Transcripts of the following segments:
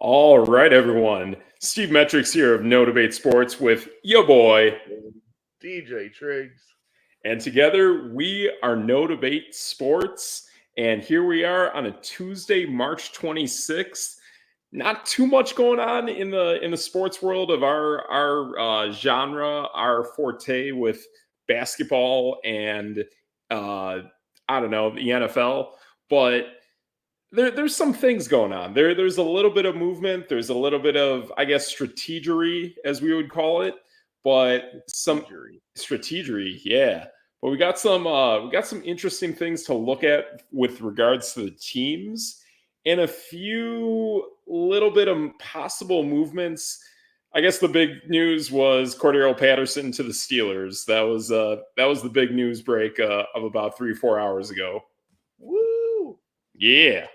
All right, everyone. Steve Metrics here of Db8 Sports with yo boy. DJ Triggs. And together we are Db8 Sports. And here we are on a Tuesday, March 26th. Not too much going on in the sports world of our genre, our forte with basketball and I don't know, the NFL. But there's some things going on. There's a little bit of movement. There's a little bit of, I guess, strategery, as we would call it. But some strategery, yeah. But we got some interesting things to look at with regards to the teams and a few little bit of possible movements. I guess the big news was Cordero Patterson to the Steelers. That was the big news break of about 3-4 hours ago. Woo! Yeah.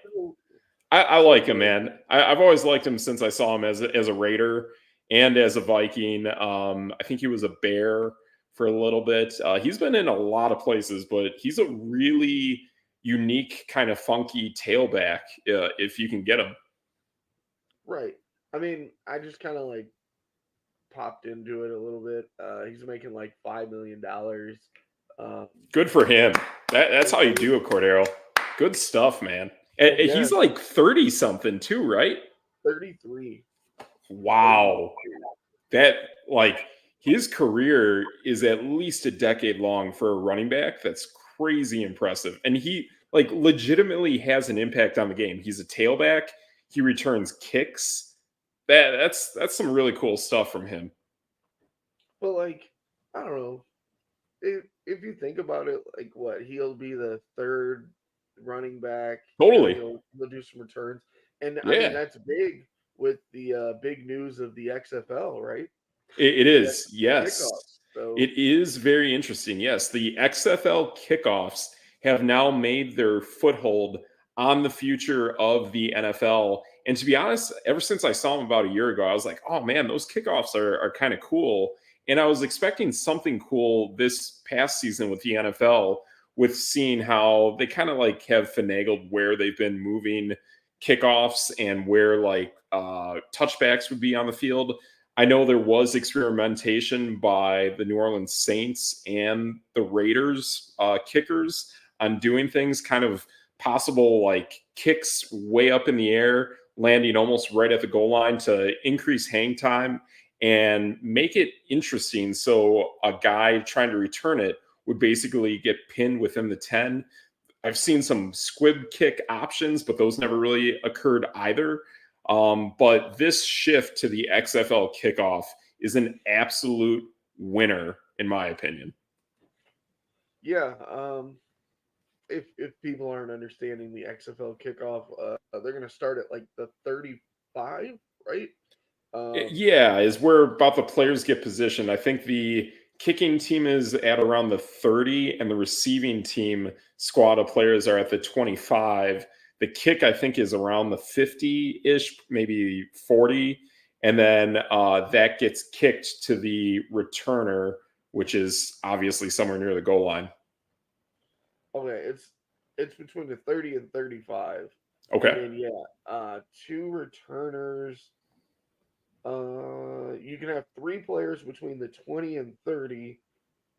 I like him, man. I've always liked him since I saw him as a Raider and as a Viking. I think he was a Bear for a little bit. He's been in a lot of places, but he's a really unique kind of funky tailback if you can get him. Right. I mean, I just kind of like popped into it a little bit. He's making like $5 million. Good for him. That's how you do it, Cordero. Good stuff, man. And he's like 30 something too, right? 33. Wow. That, like, his career is at least a decade long for a running back. That's crazy impressive. And he, like, legitimately has an impact on the game. He's a tailback. He returns kicks. That's some really cool stuff from him. But, like, I don't know. If you think about it, like, what? He'll be the third running back. Totally. He'll do some returns. And, I mean, that's big with the big news of the XFL, right? It is, yes. So. It is very interesting. Yes, the XFL kickoffs have now made their foothold on the future of the NFL. And to be honest, ever since I saw them about a year ago, I was like, oh man, those kickoffs are kind of cool. And I was expecting something cool this past season with the NFL, with seeing how they kind of like have finagled where they've been moving kickoffs and where like touchbacks would be on the field. I know there was experimentation by the New Orleans Saints and the Raiders kickers on doing things, kind of possible like kicks way up in the air, landing almost right at the goal line to increase hang time and make it interesting. So a guy trying to return it would basically get pinned within the 10. I've seen some squib kick options, but those never really occurred either. But this shift to the XFL kickoff is an absolute winner, in my opinion. Yeah. If people aren't understanding the XFL kickoff, they're going to start at like the 35, right? Yeah, is where about the players get positioned. I think the kicking team is at around the 30, and the receiving team squad of players are at the 25. The kick, I think, is around the 50-ish, maybe 40. And then that gets kicked to the returner, which is obviously somewhere near the goal line. Okay, it's between the 30 and 35. Okay. And then, two returners. You can have three players between the 20 and 30,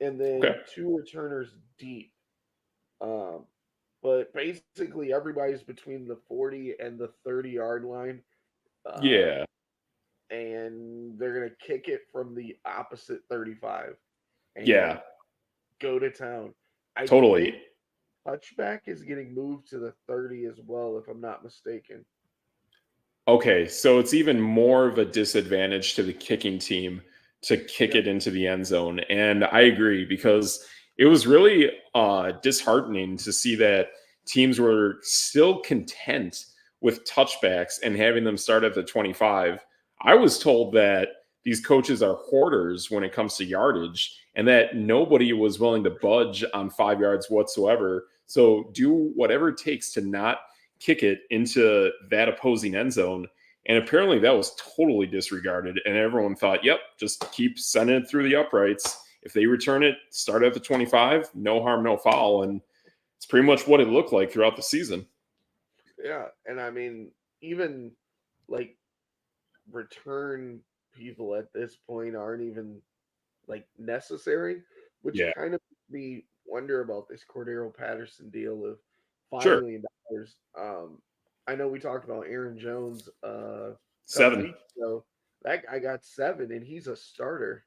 and then two returners deep. But basically everybody's between the 40 and the 30-yard line. Yeah. And they're going to kick it from the opposite 35. And go to town. I think touchback is getting moved to the 30 as well, if I'm not mistaken. Okay, so it's even more of a disadvantage to the kicking team to kick it into the end zone. And I agree, because it was really disheartening to see that teams were still content with touchbacks and having them start at the 25. I was told that these coaches are hoarders when it comes to yardage and that nobody was willing to budge on 5 yards whatsoever. So do whatever it takes to not kick it into that opposing end zone. And apparently that was totally disregarded. And everyone thought, yep, just keep sending it through the uprights. If they return it, start at the 25, no harm, no foul. And it's pretty much what it looked like throughout the season. Yeah. And I mean, even like return people at this point aren't even like necessary, which Yeah. kind of makes me wonder about this Cordero Patterson deal of Sure. $5 million. I know we talked about Aaron Jones a couple 7. weeks ago. That guy got 7, and he's a starter.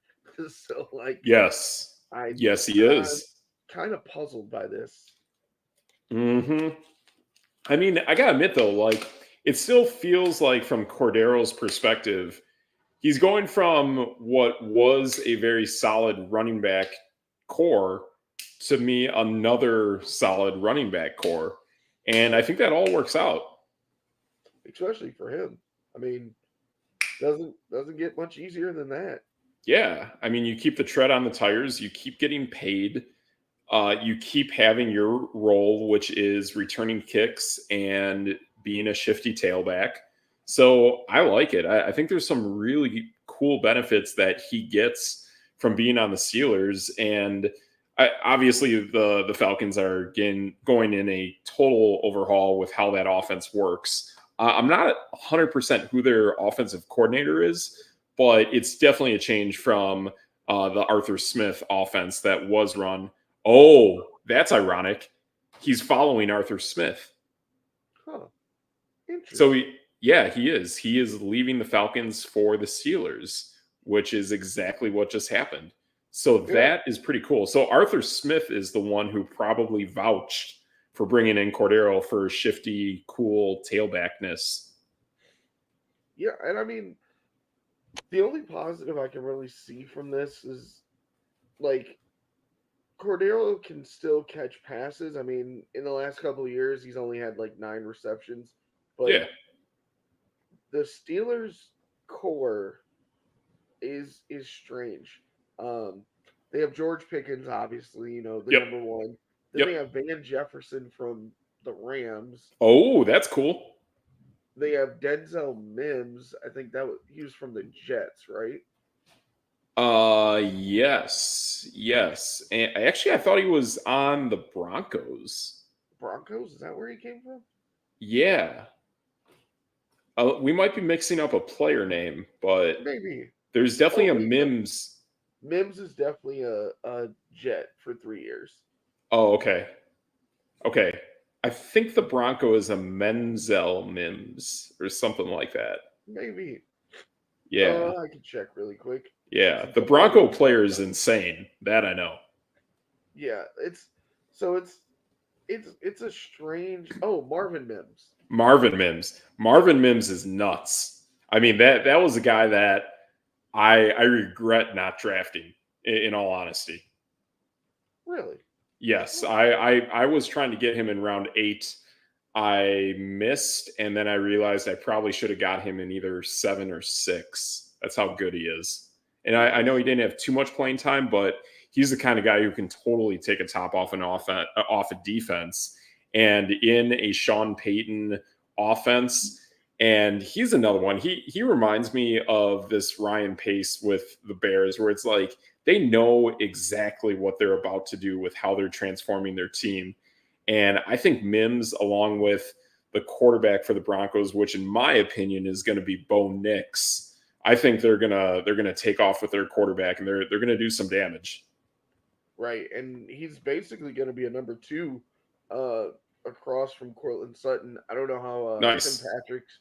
So, like, Yes. I Yes, he I'm is. kind of puzzled by this. Hmm. I mean, I gotta admit though, like it still feels like from Cordero's perspective, he's going from what was a very solid running back core to me another solid running back core. And I think that all works out. Especially for him. I mean, doesn't get much easier than that. Yeah. I mean, you keep the tread on the tires, you keep getting paid. You keep having your role, which is returning kicks and being a shifty tailback. So I like it. I think there's some really cool benefits that he gets from being on the Steelers. And obviously, the Falcons are going in a total overhaul with how that offense works. I'm not 100% who their offensive coordinator is, but it's definitely a change from the Arthur Smith offense that was run. Oh, that's ironic. He's following Arthur Smith. Huh. So Interesting. he is. He is leaving the Falcons for the Steelers, which is exactly what just happened. So Yeah. that is pretty cool. So Arthur Smith is the one who probably vouched for bringing in Cordero for shifty, cool tailbackness. Yeah, and I mean, the only positive I can really see from this is like Cordero can still catch passes. I mean, in the last couple of years, he's only had like 9 receptions, but Yeah. the Steelers' core is strange. Um, they have George Pickens, obviously, the Yep. number one. Then Yep. they have Van Jefferson from the Rams. Oh, that's cool. They have Denzel Mims. I think he was from the Jets, right? Yes. Yes. And actually I thought he was on the Broncos. Broncos, is that where he came from? Yeah. We might be mixing up a player name, but Maybe. there's definitely Oh a wait, no. Mims. Mims is definitely a Jet for 3 years. Oh, okay. Okay. I think the Bronco is a Menzel Mims or something like that. Maybe. Yeah. I can check really quick Yeah. since The I'm already Bronco looking player it is up. insane. That I know. Yeah, it's a strange. Oh, Marvin Mims. Marvin Mims. Marvin Mims is nuts. I mean, that was a guy that I regret not drafting, in all honesty. Really? Yes, What? I was trying to get him in round 8. I missed, and then I realized I probably should have got him in either 7 or 6. That's how good he is. And I know he Interesting. didn't have too much playing time, but he's the kind of guy who can totally take a top off off a defense. And in a Sean Payton offense, and he's another one. He reminds me of this Ryan Pace with the Bears, where it's like they know exactly what they're about to do with how they're transforming their team. And I think Mims, along with the quarterback for the Broncos, which in my opinion is going to be Bo Nix, I think they're gonna take off with their quarterback and they're gonna do some damage. Right, and he's basically going to be a number two, uh, across from Cortland Sutton. I don't know how Tim Nice. Patrick's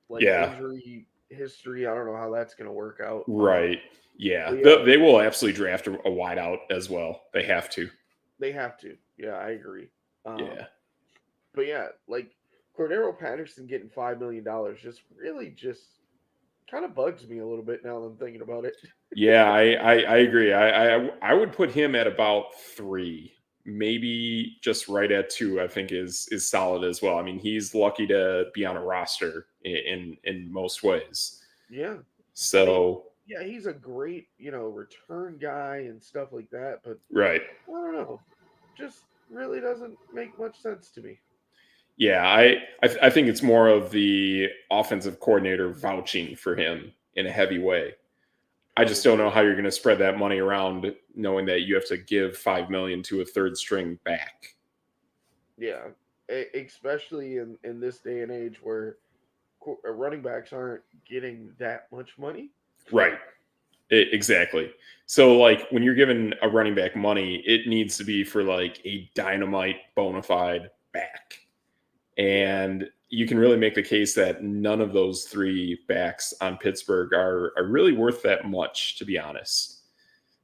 like Yeah. injury history. I don't know how that's going to work out. Right. Yeah. But yeah, They will absolutely draft a wideout as well. They have to. they have to. Yeah, I agree. Um, Yeah. but yeah, like Cordero Patterson getting $5 million just kind of bugs me a little bit now that I'm thinking about it. Yeah, I agree. I would put him at about 3, maybe just right at 2. I think is solid as well. I mean, he's lucky to be on a roster in most ways. Yeah, I mean, So yeah, he's a great return guy and stuff like that, but right, I don't know, just really doesn't make much sense to me. yeah, I think it's more of the offensive coordinator vouching for him in a heavy way. I just don't Probably, know how you're going to spread that money around, knowing that you have to give $5 million to a third string back. yeah, especially in this day and age where running backs aren't getting that much money. Right. Exactly. So, like, when you're giving a running back money, it needs to be for like a dynamite bona fide back. And you can really make the case that none of those three backs on Pittsburgh are really worth that much, to be honest.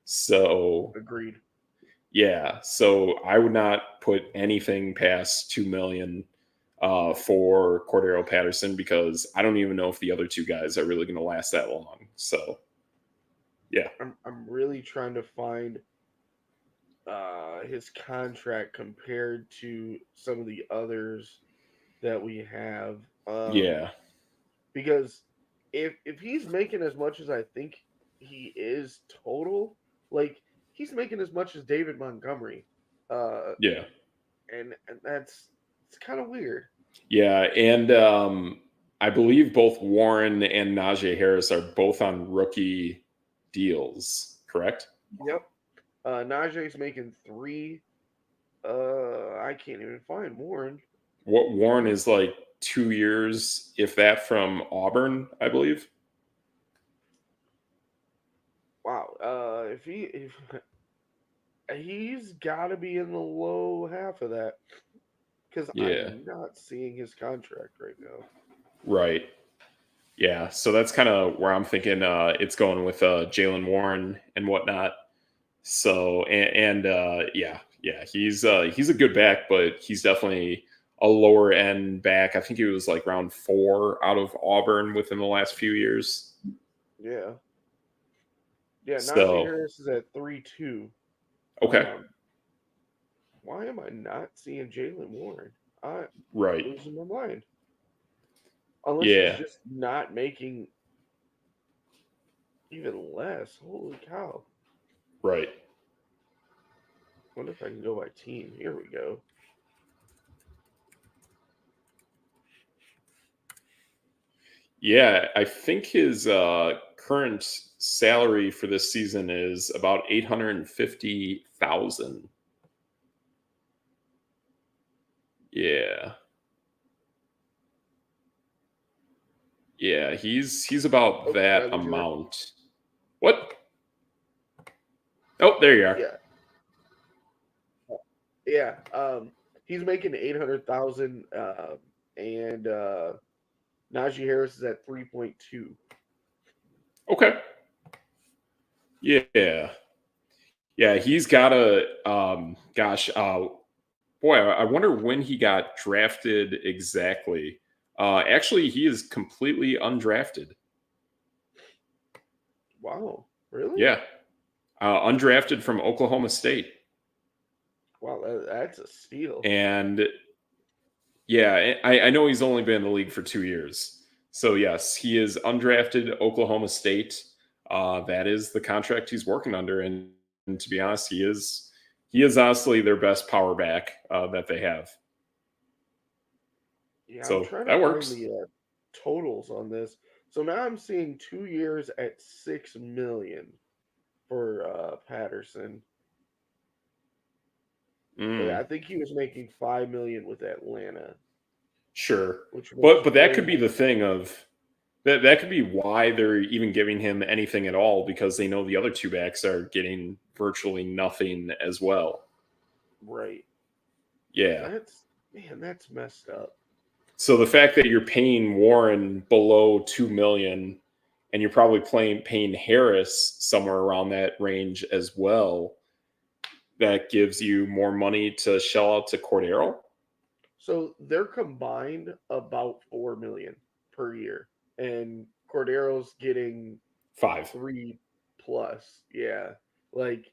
So, agreed. Yeah. So I would not put anything past 2 million for Cordero Patterson, because I don't even know if the other two guys are really going to last that long. So, yeah. I'm really trying to find his contract compared to some of the others that we have. Yeah. Because if he's making as much as I think he is total, like he's making as much as David Montgomery. Yeah. And it's kind of weird. Yeah. And I believe both Warren and Najee Harris are both on rookie deals, correct? Yep. Najee's making 3. I can't even find Warren. What Warren is like 2 years, if that, from Auburn, I believe. Wow. If he's got to be in the low half of that, because I'm not seeing his contract right now. Right. Yeah. So that's kind of where I'm thinking it's going with Jalen Warren and whatnot. So yeah, he's a good back, but he's definitely a lower end back. I think he was like round 4 out of Auburn within the last few years. Yeah. Yeah, So, Najee Harris is at 3.2. Okay. Why am I not seeing Jalen Warren? I'm losing my mind. Unless he's just not making even less. Holy cow. Right. Wonder if I can go by team. Here we go. Yeah, I think his current salary for this season is about $850,000. Yeah. Yeah, he's about that amount. What? Oh, there you are. Yeah. He's making 800,000 and Najee Harris is at 3.2. Okay. Yeah. Yeah, he's got a boy, I wonder when he got drafted exactly. Actually, he is completely undrafted. Wow, really? Yeah. Undrafted from Oklahoma State. Wow, that's a steal. And yeah, I know he's only been in the league for 2 years. So yes, he is undrafted, Oklahoma State. That is the contract he's working under, and to be honest, he is honestly their best power back that they have. Yeah, so I'm trying to that find works. the totals on this. So now I'm seeing 2 years at 6 million for Patterson. I think he was making 5 million with Atlanta. Sure, but that could be the thing of that could be why they're even giving him anything at all, because they know the other two backs are getting virtually nothing as well. Right. Yeah. That's messed up. So the fact that you're paying Warren below 2 million and you're probably paying Harris somewhere around that range as well, that gives you more money to shell out to Cordero. So they're combined about 4 million per year, and Cordero's getting 3 plus. Yeah, like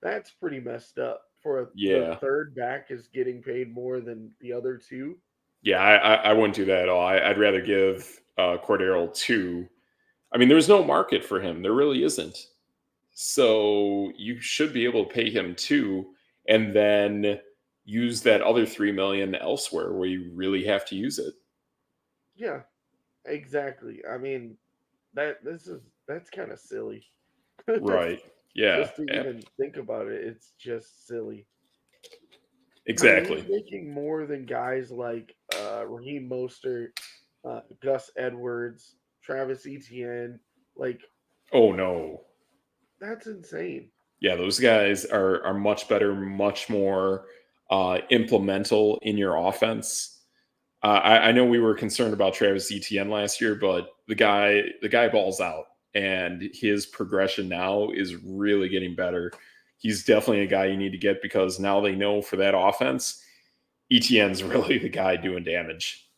that's pretty messed up. The third back is getting paid more than the other two. Yeah, I wouldn't do that at all. I'd rather give Cordero 2. I mean, there's no market for him. There really isn't. So you should be able to pay him 2 and then use that other 3 million elsewhere where you really have to use it. Yeah, exactly. I mean, that's kind of silly. Right. Yeah. Just to even think about it, it's just silly. Exactly. I mean, he's making more than guys like Raheem Mostert, Gus Edwards, Travis Etienne. Like, oh no, that's insane. yeah, those guys are much better, much more implemental in your offense. I know we were concerned about Travis Etienne last year, but the guy balls out, and his progression now is really getting better. He's definitely a guy you need to get because now they know for that offense, Etienne's really the guy doing damage.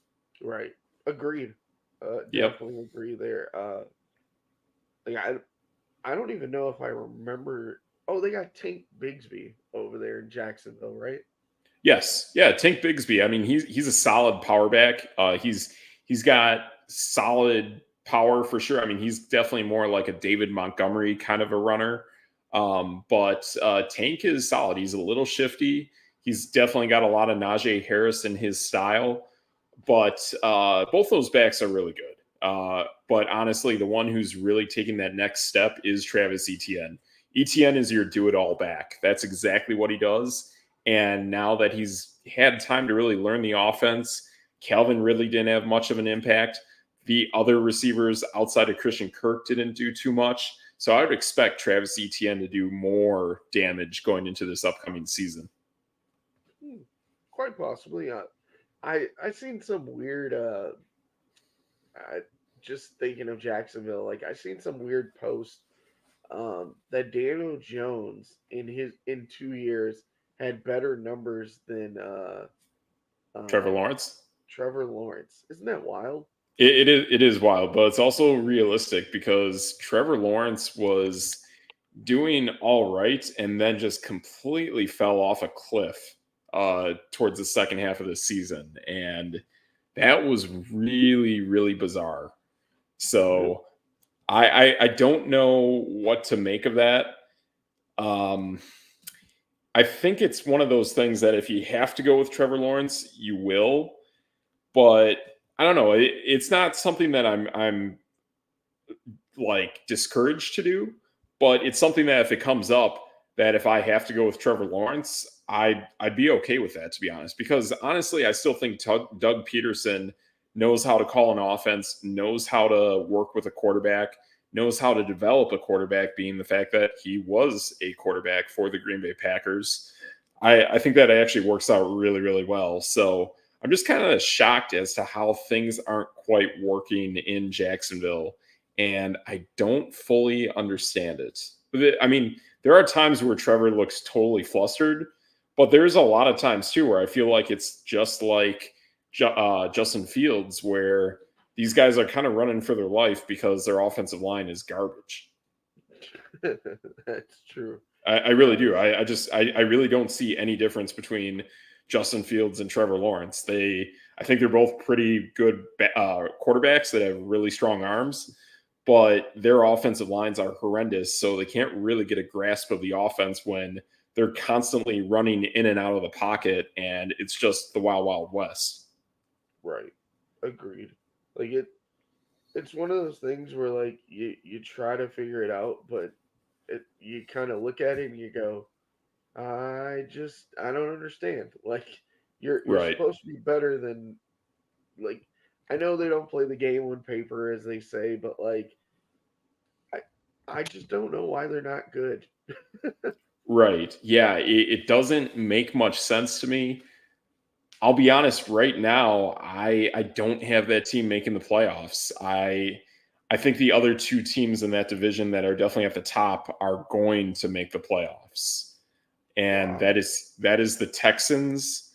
Right. Agreed. Yep. Definitely agree there. Like I don't even know if I remember. Oh, they got Tank Bigsby over there in Jacksonville, right? Yes. Yeah. Tank Bigsby. I mean, he's a solid power back. He's got solid power for sure. I mean, he's definitely more like a David Montgomery kind of a runner. But Tank is solid. He's a little shifty. He's definitely got a lot of Najee Harris in his style. But both those backs are really good. But honestly, the one who's really taking that next step is Travis Etienne. Etienne is your do-it-all back. That's exactly what he does. And now that he's had time to really learn the offense, Calvin Ridley didn't have much of an impact. The other receivers outside of Christian Kirk didn't do too much. So I would expect Travis Etienne to do more damage going into this upcoming season. Quite possibly. I seen some weird. Just thinking of Jacksonville, like I seen some weird post that Daniel Jones in 2 years had better numbers than Trevor Lawrence. Trevor Lawrence. Isn't that wild? It is wild, but it's also realistic because Trevor Lawrence was doing all right and then just completely fell off a cliff towards the second half of the season. And that was really, really bizarre. So I don't know what to make of that. I think it's one of those things that if you have to go with Trevor Lawrence, you will. But I don't know. It's not something that I'm like discouraged to do. But it's something that if it comes up, that if I have to go with Trevor Lawrence, I'd be okay with that, to be honest. Because honestly, I still think Doug Peterson knows how to call an offense, knows how to work with a quarterback, knows how to develop a quarterback, being the fact that he was a quarterback for the Green Bay Packers. I think that actually works out really, really well. So I'm just kind of shocked as to how things aren't quite working in Jacksonville. And I don't fully understand it. I mean, there are times where Trevor looks totally flustered, but there's a lot of times too where I feel like it's just like Justin Fields, where these guys are kind of running for their life because their offensive line is garbage. That's true. I really do. I really don't see any difference between Justin Fields and Trevor Lawrence. I think they're both pretty good quarterbacks that have really strong arms, but their offensive lines are horrendous, so they can't really get a grasp of the offense when they're constantly running in and out of the pocket, and it's just the wild, wild west. Right. Agreed. Like it's one of those things where like you try to figure it out, but you kind of look at it and you go, I don't understand. Like you're Right. supposed to be better than like I know they don't play the game on paper as they say, but like I I just don't know why they're not good. Right. Yeah, it doesn't make much sense to me. I'll be honest, right now, I don't have that team making the playoffs. I think the other two teams in that division that are definitely at the top are going to make the playoffs. And Wow. that is the Texans.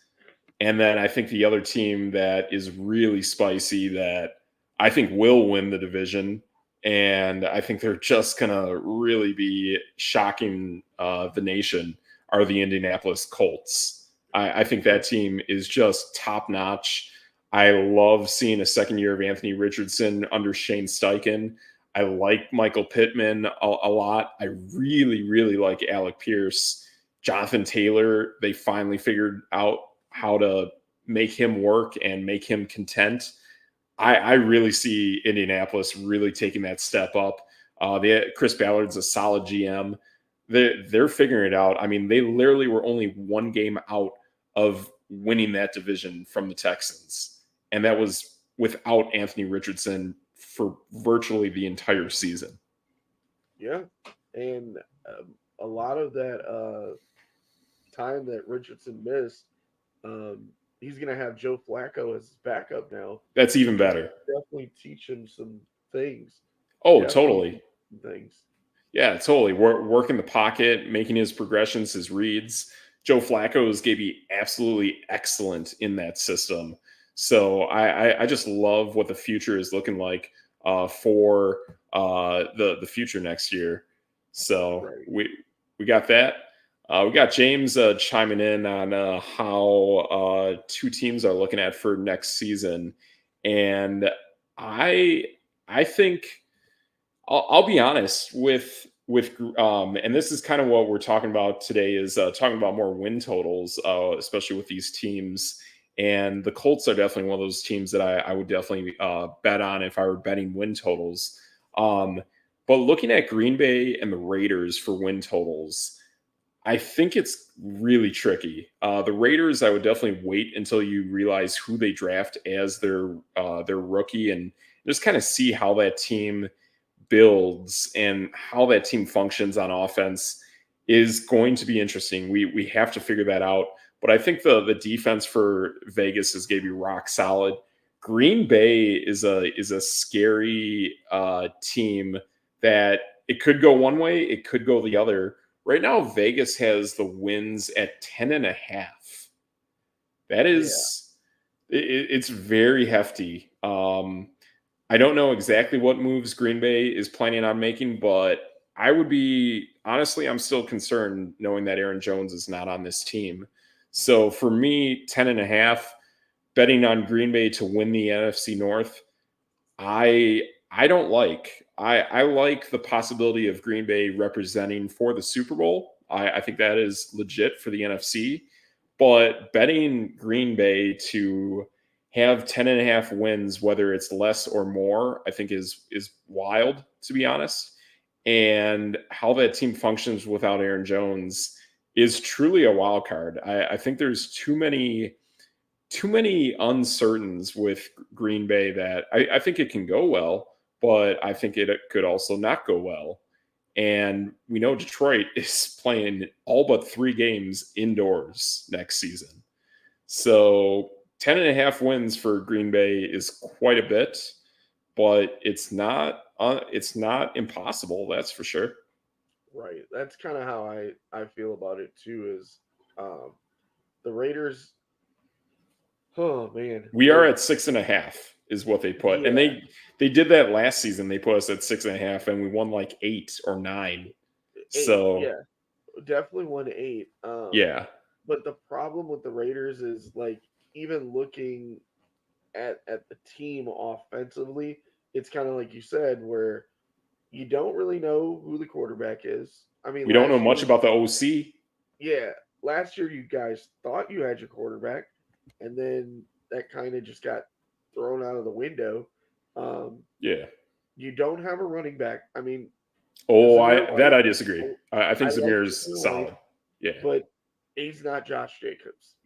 And then I think the other team that is really spicy that I think will win the division, and I think they're just gonna really be shocking the nation, are the Indianapolis Colts. I think that team is just top notch. I love seeing a second year of Anthony Richardson under Shane Steichen. I like Michael Pittman a lot. I really, really like Alec Pierce. Jonathan Taylor, they finally figured out how to make him work and make him content. I really see Indianapolis really taking that step up. Chris Ballard's a solid GM. They're figuring it out. I mean, they literally were only one game out of winning that division from the Texans, and that was without Anthony Richardson for virtually the entire season. Yeah, and a lot of that time that Richardson missed, he's going to have Joe Flacco as his backup now. That's even better. Definitely teach him some things. Oh, totally. Things. Yeah, totally. Work in the pocket, making his progressions, his reads. Joe Flacco is going to be absolutely excellent in that system. So I just love what the future is looking like for the future next year. So we got that. We got James chiming in on how two teams are looking at for next season, and I think I'll be honest with and this is kind of what we're talking about today is talking about more win totals, especially with these teams. And the Colts are definitely one of those teams that I would definitely bet on if I were betting win totals. But looking at Green Bay and the Raiders for win totals, I think it's really tricky. The Raiders, I would definitely wait until you realize who they draft as their rookie and just kind of see how that team builds and how that team functions on offense is going to be interesting. We have to figure that out. But I think the defense for Vegas is going to be rock solid. Green Bay is a scary team that it could go one way, it could go the other. Right now, Vegas has the wins at 10.5. That is, it's very hefty. I don't know exactly what moves Green Bay is planning on making, but I would be, honestly, I'm still concerned knowing that Aaron Jones is not on this team. So for me, 10.5, betting on Green Bay to win the NFC North, I don't like. I like the possibility of Green Bay representing for the Super Bowl. I think that is legit for the NFC. But betting Green Bay to have 10.5 wins, whether it's less or more, I think is wild, to be honest. And how that team functions without Aaron Jones is truly a wild card. I think there's too many uncertainties with Green Bay that I think it can go well, but I think it could also not go well. And we know Detroit is playing all but 3 games indoors next season. So 10.5 wins for Green Bay is quite a bit, but it's not impossible. That's for sure. Right. That's kind of how I feel about it too. Is the Raiders? Oh man, we are at 6.5 is what they put, and they did that last season. They put us at 6.5, and we won like 8 or 9. 8, so yeah, definitely won 8. Yeah. But the problem with the Raiders is like even looking at the team offensively, it's kind of like you said, where you don't really know who the quarterback is. I mean, we don't know much about the OC. Yeah, last year you guys thought you had your quarterback, and then that kind of just got thrown out of the window. You don't have a running back. I mean, I disagree. I think Zamir is solid. White, yeah, but he's not Josh Jacobs.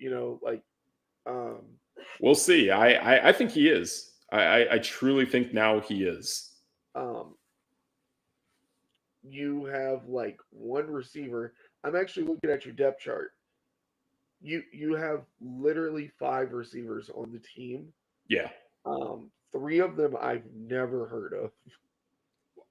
We'll see. I think he is. I truly think now he is. You have like one receiver. I'm actually looking at your depth chart. You have literally 5 receivers on the team. Yeah. 3 of them I've never heard of.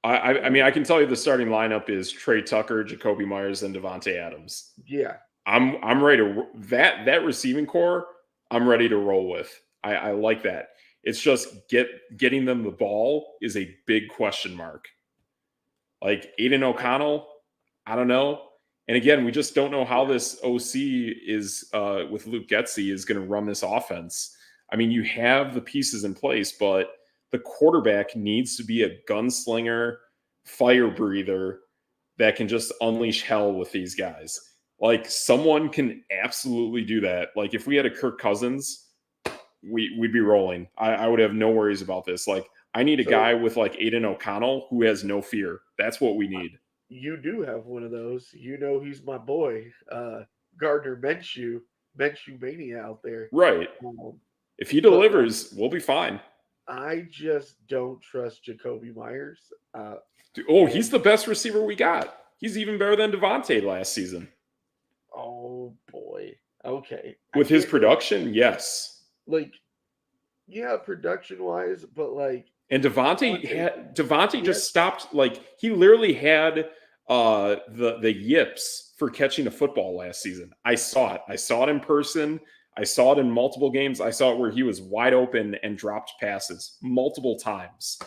I mean, I can tell you the starting lineup is Trey Tucker, Jacoby Myers, and Devontae Adams. Yeah. I'm ready to that receiving core. I'm ready to roll with. I like that. It's just getting them the ball is a big question mark. Like Aiden O'Connell, I don't know. And again, we just don't know how this OC is with Luke Getsy is going to run this offense. I mean, you have the pieces in place, but the quarterback needs to be a gunslinger, fire breather that can just unleash hell with these guys. Like someone can absolutely do that. Like if we had a Kirk Cousins, we'd be rolling. I would have no worries about this. Like I need a guy with like Aiden O'Connell who has no fear. That's what we need. You do have one of those. He's my boy, Gardner Minshew Mania out there. Right. If he delivers, we'll be fine. I just don't trust Jacoby Myers. He's the best receiver we got. He's even better than Devontae last season. Oh boy. Okay. With his production, yes. Like, yeah, production wise, but like, and Devontae just stopped. Like, he literally had the yips for catching a football last season. I saw it. I saw it in person. I saw it in multiple games. I saw it where he was wide open and dropped passes multiple times.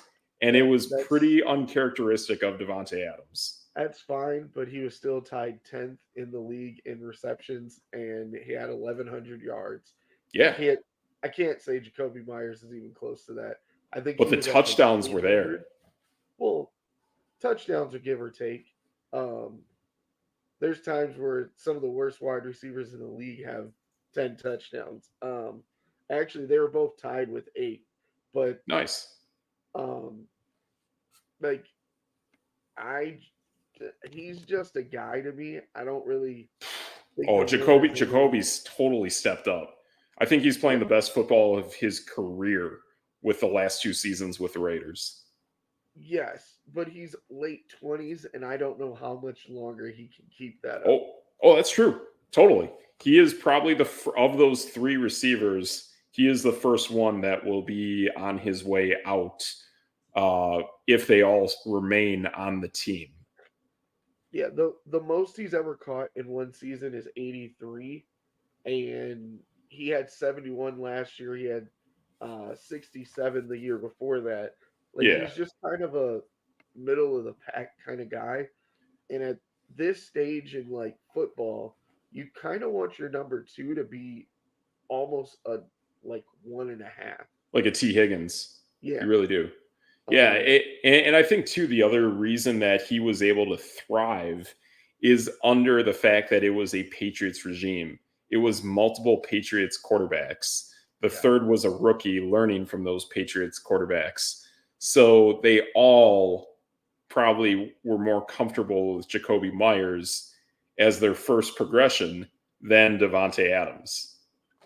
And it was pretty uncharacteristic of Davante Adams. That's fine, but he was still tied 10th in the league in receptions, and he had 1,100 yards. Yeah. I can't say Jacoby Myers is even close to that. I think, but the touchdowns were there. Well, touchdowns are give or take. There's times where some of the worst wide receivers in the league have 10 touchdowns. Actually, they were both tied with 8. But nice. Like, he's just a guy to me. I don't really. Jacoby's totally stepped up. I think he's playing the best football of his career with the last 2 seasons with the Raiders. Yes, but he's late 20s, and I don't know how much longer he can keep that up. Oh, that's true. Totally. He is probably of those 3 receivers, he is the first one that will be on his way out if they all remain on the team. Yeah, the most he's ever caught in one season is 83, and he had 71 last year. He had 67 the year before that. Like, he's just kind of a middle of the pack kind of guy. And at this stage in like football, you kind of want your number 2 to be almost a like 1.5, like a T. Higgins. Yeah, you really do. Yeah, and I think too the other reason that he was able to thrive is under the fact that it was a Patriots regime. It was multiple Patriots quarterbacks. The third was a rookie learning from those Patriots quarterbacks. So they all probably were more comfortable with Jacoby Myers as their first progression than Davante Adams.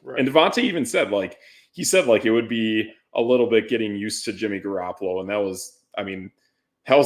Right. And Davante even said, it would be a little bit getting used to Jimmy Garoppolo. And that was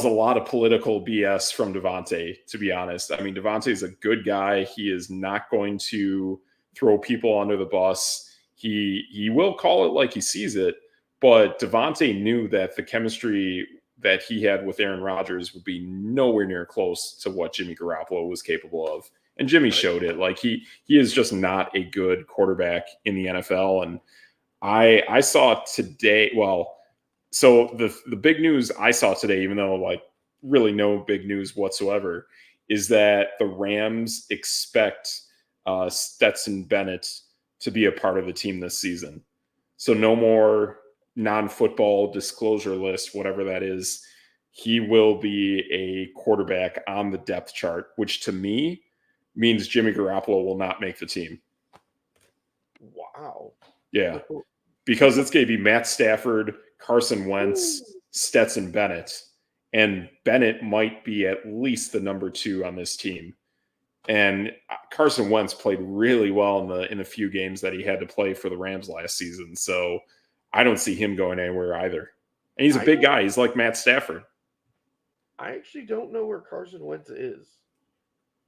a lot of political BS from Davante, to be honest. I mean, Davante is a good guy. He is not going to throw people under the bus. He will call it like he sees it, but Davante knew that the chemistry that he had with Aaron Rodgers would be nowhere near close to what Jimmy Garoppolo was capable of. And Jimmy showed it. Like, he is just not a good quarterback in the NFL. And I saw today, so the big news I saw today, even though like really no big news whatsoever, is that the Rams expect Stetson Bennett to be a part of the team this season. So no more non-football disclosure list, whatever that is. He will be a quarterback on the depth chart, which to me means Jimmy Garoppolo will not make the team. Wow. Yeah. Because it's going to be Matt Stafford, Carson Wentz, Stetson Bennett. And Bennett might be at least the number 2 on this team. And Carson Wentz played really well in the few games that he had to play for the Rams last season. So I don't see him going anywhere either. And he's a big guy. He's like Matt Stafford. I actually don't know where Carson Wentz is.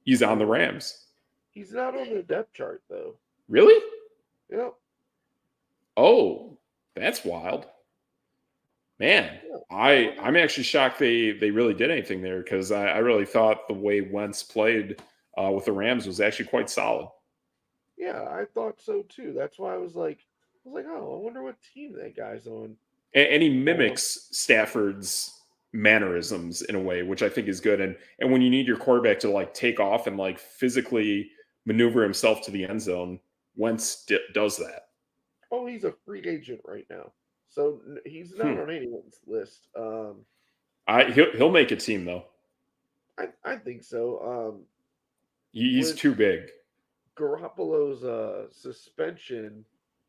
He's on the Rams. He's not on the depth chart, though. Really? Yep. Oh, that's wild. Man, I'm actually shocked they really did anything there, because I really thought the way Wentz played with the Rams was actually quite solid. Yeah, I thought so too. That's why I was like, oh, I wonder what team that guy's on. And he mimics Stafford's mannerisms in a way, which I think is good. And when you need your quarterback to like take off and like physically maneuver himself to the end zone, Wentz does that. Oh, he's a free agent right now, so he's not on anyone's list. He'll make a team though. I think so. He's too big. Garoppolo's suspension,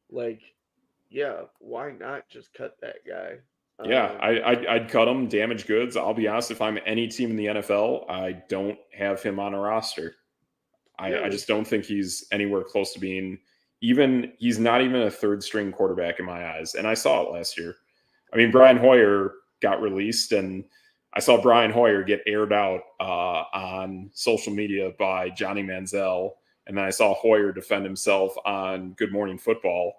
why not just cut that guy? Yeah, I'd cut him. Damaged goods. I'll be honest, if I'm any team in the NFL, I don't have him on a roster. I just don't think he's anywhere close to being he's not even a third string quarterback in my eyes. And I saw it last year. I mean, Brian Hoyer got released, and I saw Brian Hoyer get aired out on social media by Johnny Manziel. And then I saw Hoyer defend himself on Good Morning Football,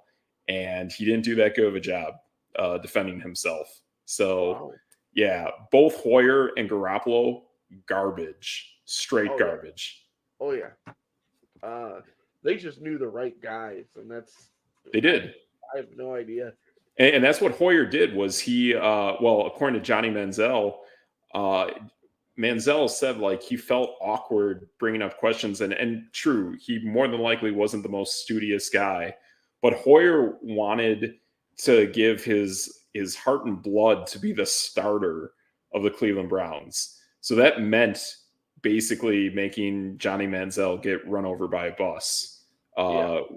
and he didn't do that good of a job defending himself. So, Wow. yeah, both Hoyer and Garoppolo, garbage, straight garbage. Oh, yeah. They just knew the right guys, and they did. I have no idea. And that's what Hoyer did was he, according to Johnny Manziel, Manziel said like he felt awkward bringing up questions, and true, he more than likely wasn't the most studious guy, but Hoyer wanted to give his heart and blood to be the starter of the Cleveland Browns. So that meant basically making Johnny Manziel get run over by a bus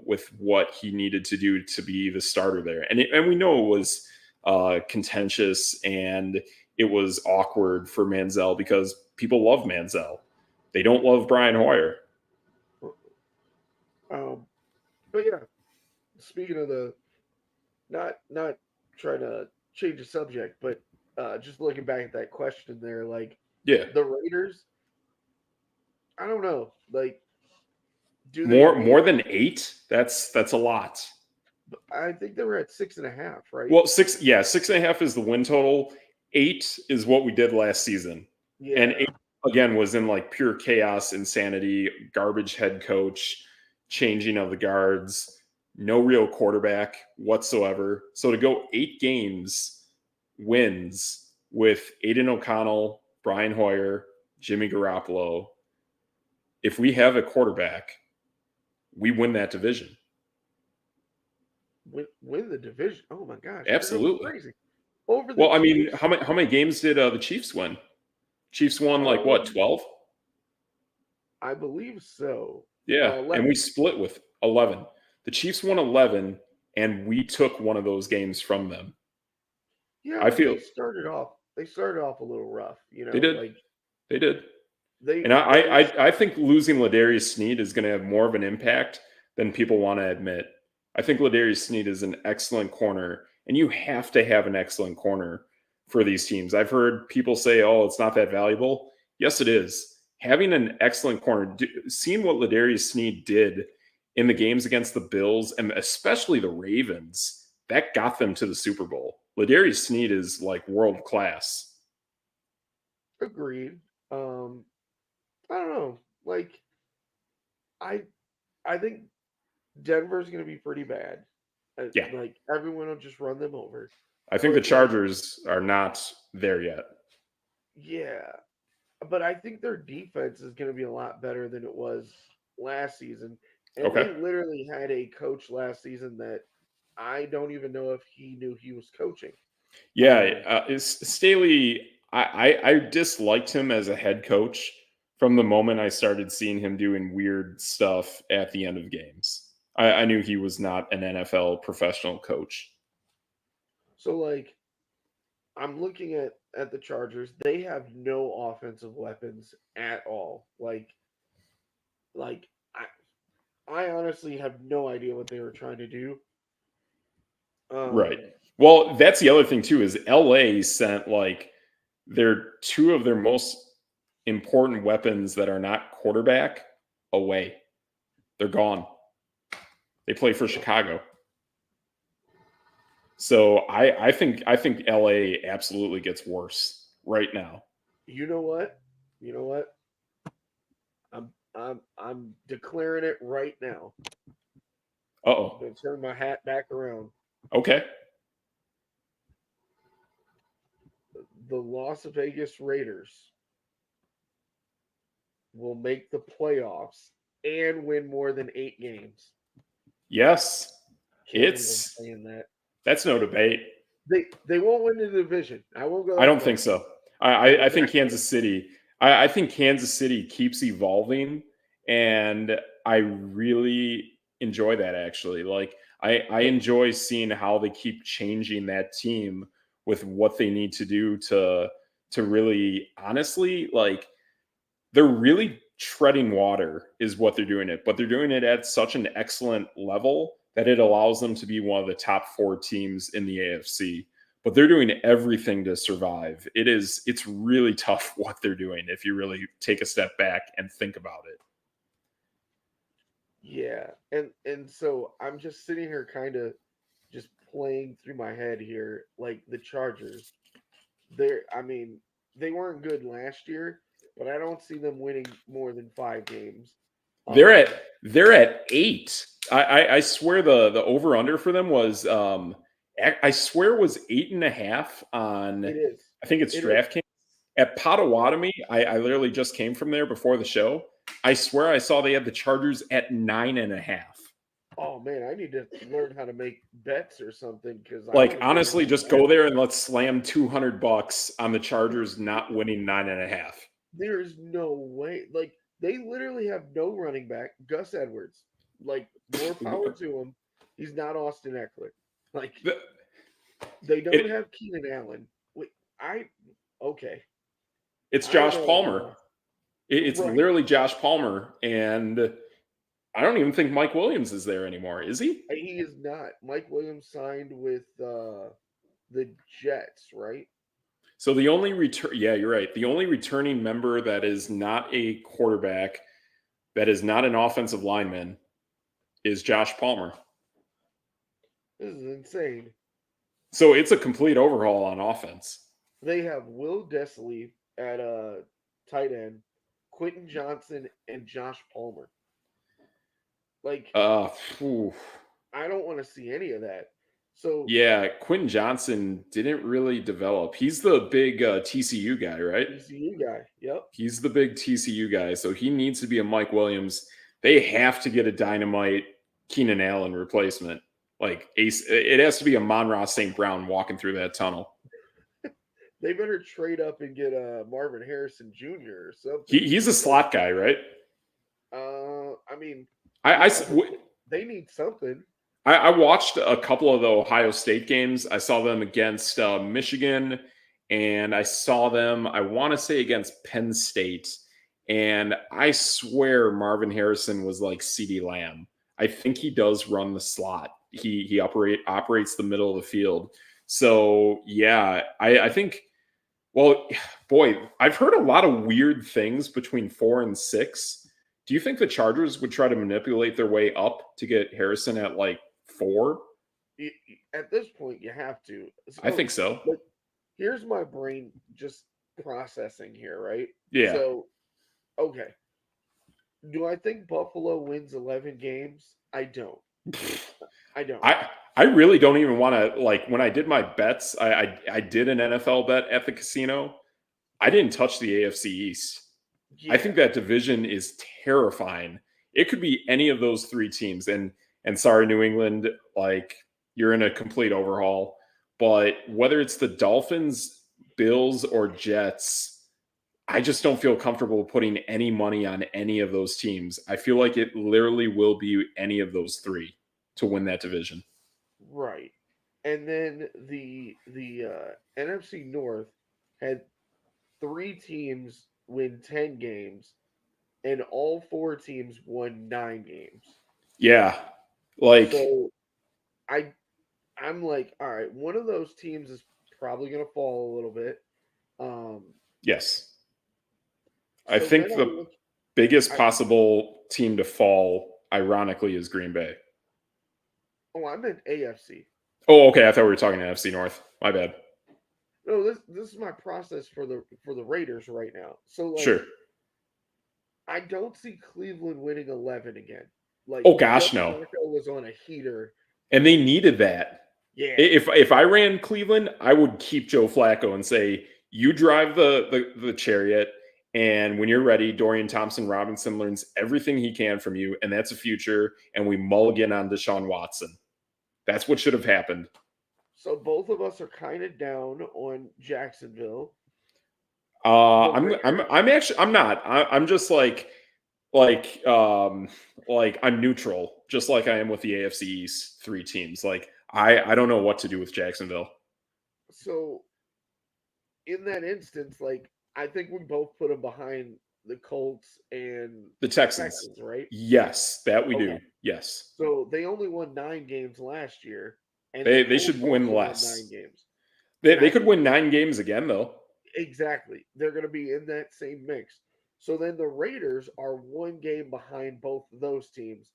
with what he needed to do to be the starter there. And we know it was contentious and it was awkward for Manziel because people love Manziel. They don't love Brian Hoyer. But yeah, speaking of the not trying to change the subject, but just looking back at that question there, like the Raiders, I don't know, like more than 8? That's a lot. I think they were at 6.5, right? Well, 6.5 is the win total. 8 is what we did last season. Yeah. And 8 again was in like pure chaos, insanity, garbage head coach, changing of the guards, no real quarterback whatsoever. So to go 8 games wins with Aiden O'Connell, Brian Hoyer, Jimmy Garoppolo, if we have a quarterback, we win that division. Win the division? Oh my gosh! Absolutely. Crazy. I mean, how many games did the Chiefs win? Chiefs won 12? I believe so. Yeah, and we split with 11. The Chiefs won 11, and we took one of those games from them. Yeah, I feel they started off a little rough. You know, they did. And I think losing Ladarius Sneed is going to have more of an impact than people want to admit. I think Ladarius Sneed is an excellent corner, and you have to have an excellent corner for these teams. I've heard people say, oh, it's not that valuable. Yes, it is. Having an excellent corner, seeing what Ladarius Sneed did in the games against the Bills, and especially the Ravens, that got them to the Super Bowl. Ladarius Sneed is like world class. Agreed. I don't know. Like, I think Denver's going to be pretty bad. Yeah. Like, everyone will just run them over. I think the Chargers are not there yet. Yeah. But I think their defense is going to be a lot better than it was last season. And they literally had a coach last season that I don't even know if he knew he was coaching. Yeah. Staley, I disliked him as a head coach from the moment I started seeing him doing weird stuff at the end of games. I knew he was not an NFL professional coach. So, like, I'm looking at the Chargers. They have no offensive weapons at all. Like I honestly have no idea what they were trying to do. Right. Well, that's the other thing too, is LA sent like two of their most important weapons that are not quarterback away. They're gone. They play for Chicago. So I think LA absolutely gets worse right now. You know what? I'm declaring it right now. Uh-oh. I'm going to turn my hat back around. Okay. The Las Vegas Raiders will make the playoffs and win more than 8 games. Yes. Saying that. That's no debate. They won't win the division. I won't go. I don't think so. I think Kansas City. I think Kansas City keeps evolving, and I really enjoy that. Actually, like I enjoy seeing how they keep changing that team with what they need to do to really, honestly, like they're really treading water is what they're doing it, but they're doing it at such an excellent level that it allows them to be one of the top 4 teams in the AFC. but they're doing everything to survive. It's really tough what they're doing if you really take a step back and think about it. Yeah, and so I'm just sitting here kind of just playing through my head here, like the Chargers. I mean, they weren't good last year, but I don't see them winning more than 5 games. They're Um, at they're at 8. I swear the over under for them was I swear was 8.5 on, it is. I think it's It is. DraftKings. At Potawatomi, I literally just came from there before the show. I swear I saw they had the Chargers at 9.5. Oh man, I need to learn how to make bets or something because I Like want to get honestly, into just that. go there and let's slam $200 on the Chargers not winning 9.5. There's no way. Like they literally have no running back. Gus Edwards. Like more power to him. He's not Austin Eckler. Like they don't It, have Keenan Allen. Wait, okay. it's I Josh don't Palmer. know. It's Right. literally Josh Palmer, and I don't even think Mike Williams is there anymore. Is he? He is not. Mike Williams signed with the Jets, right? So the only return, yeah, you're right. The only returning member that is not a quarterback, that is not an offensive lineman, is Josh Palmer. This is insane. So it's a complete overhaul on offense. They have Will Desley at tight end, Quentin Johnson, and Josh Palmer. Like Whew. I don't want to see any of that. So Yeah, Quentin Johnson didn't really develop. He's the big TCU guy, right? TCU guy. Yep. He's the big TCU guy, so he needs to be a Mike Williams. They have to get a dynamite Keenan Allen replacement. Like Ace, it has to be a Monroe St. Brown walking through that tunnel. They better trade up and get Marvin Harrison Jr. or something. He's a slot guy, right? I mean, I, they need something. I watched a couple of the Ohio State games. I saw them against Michigan, and I saw them, I want to say, against Penn State. And I swear Marvin Harrison was like CeeDee Lamb. I think he does run the slot. He operates the middle of the field. So yeah, I think. Well, boy, I've heard a lot of weird things between 4 and 6. Do you think the Chargers would try to manipulate their way up to get Harrison at like 4? At this point, you have to. So, I think so. But here's my brain just processing here, right? Yeah. So, okay. Do I think Buffalo wins 11 games? I don't. I don't. I really don't even want to, like, when I did my bets, I did an NFL bet at the casino. I didn't touch the AFC East. Yeah. I think that division is terrifying. It could be any of those 3 teams. And sorry, New England, like, you're in a complete overhaul. But whether it's the Dolphins, Bills, or Jets, I just don't feel comfortable putting any money on any of those teams. I feel like it literally will be any of those 3 to win that division. Right. And then the NFC North had 3 teams win 10 games, and all 4 teams won 9 games. Yeah. Like, so I'm like, all right, one of those teams is probably going to fall a little bit. Yes. So I think the biggest possible team to fall, ironically, is Green Bay. Oh, I meant AFC. Oh, okay. I thought we were talking NFC North. My bad. No, this is my process for the Raiders right now. So like, sure. I don't see Cleveland winning 11 again. Like, oh gosh, no. Flacco was on a heater, and they needed that. Yeah. If I ran Cleveland, I would keep Joe Flacco and say, you drive the chariot, and when you're ready, Dorian Thompson-Robinson learns everything he can from you, and that's a future, and we mulligan on Deshaun Watson. That's what should have happened. So both of us are kind of down on Jacksonville. I'm not. I'm just like I'm neutral, just like I am with the AFC East 3 teams. Like I don't know what to do with Jacksonville. So in that instance, like I think we both put them behind the Colts and the Texans, right? Yes, that we do. Yes. So they only won 9 games last year, and they should win less. 9 games. They could win 9 games again, though. Exactly. They're going to be in that same mix. So then the Raiders are 1 game behind both of those teams.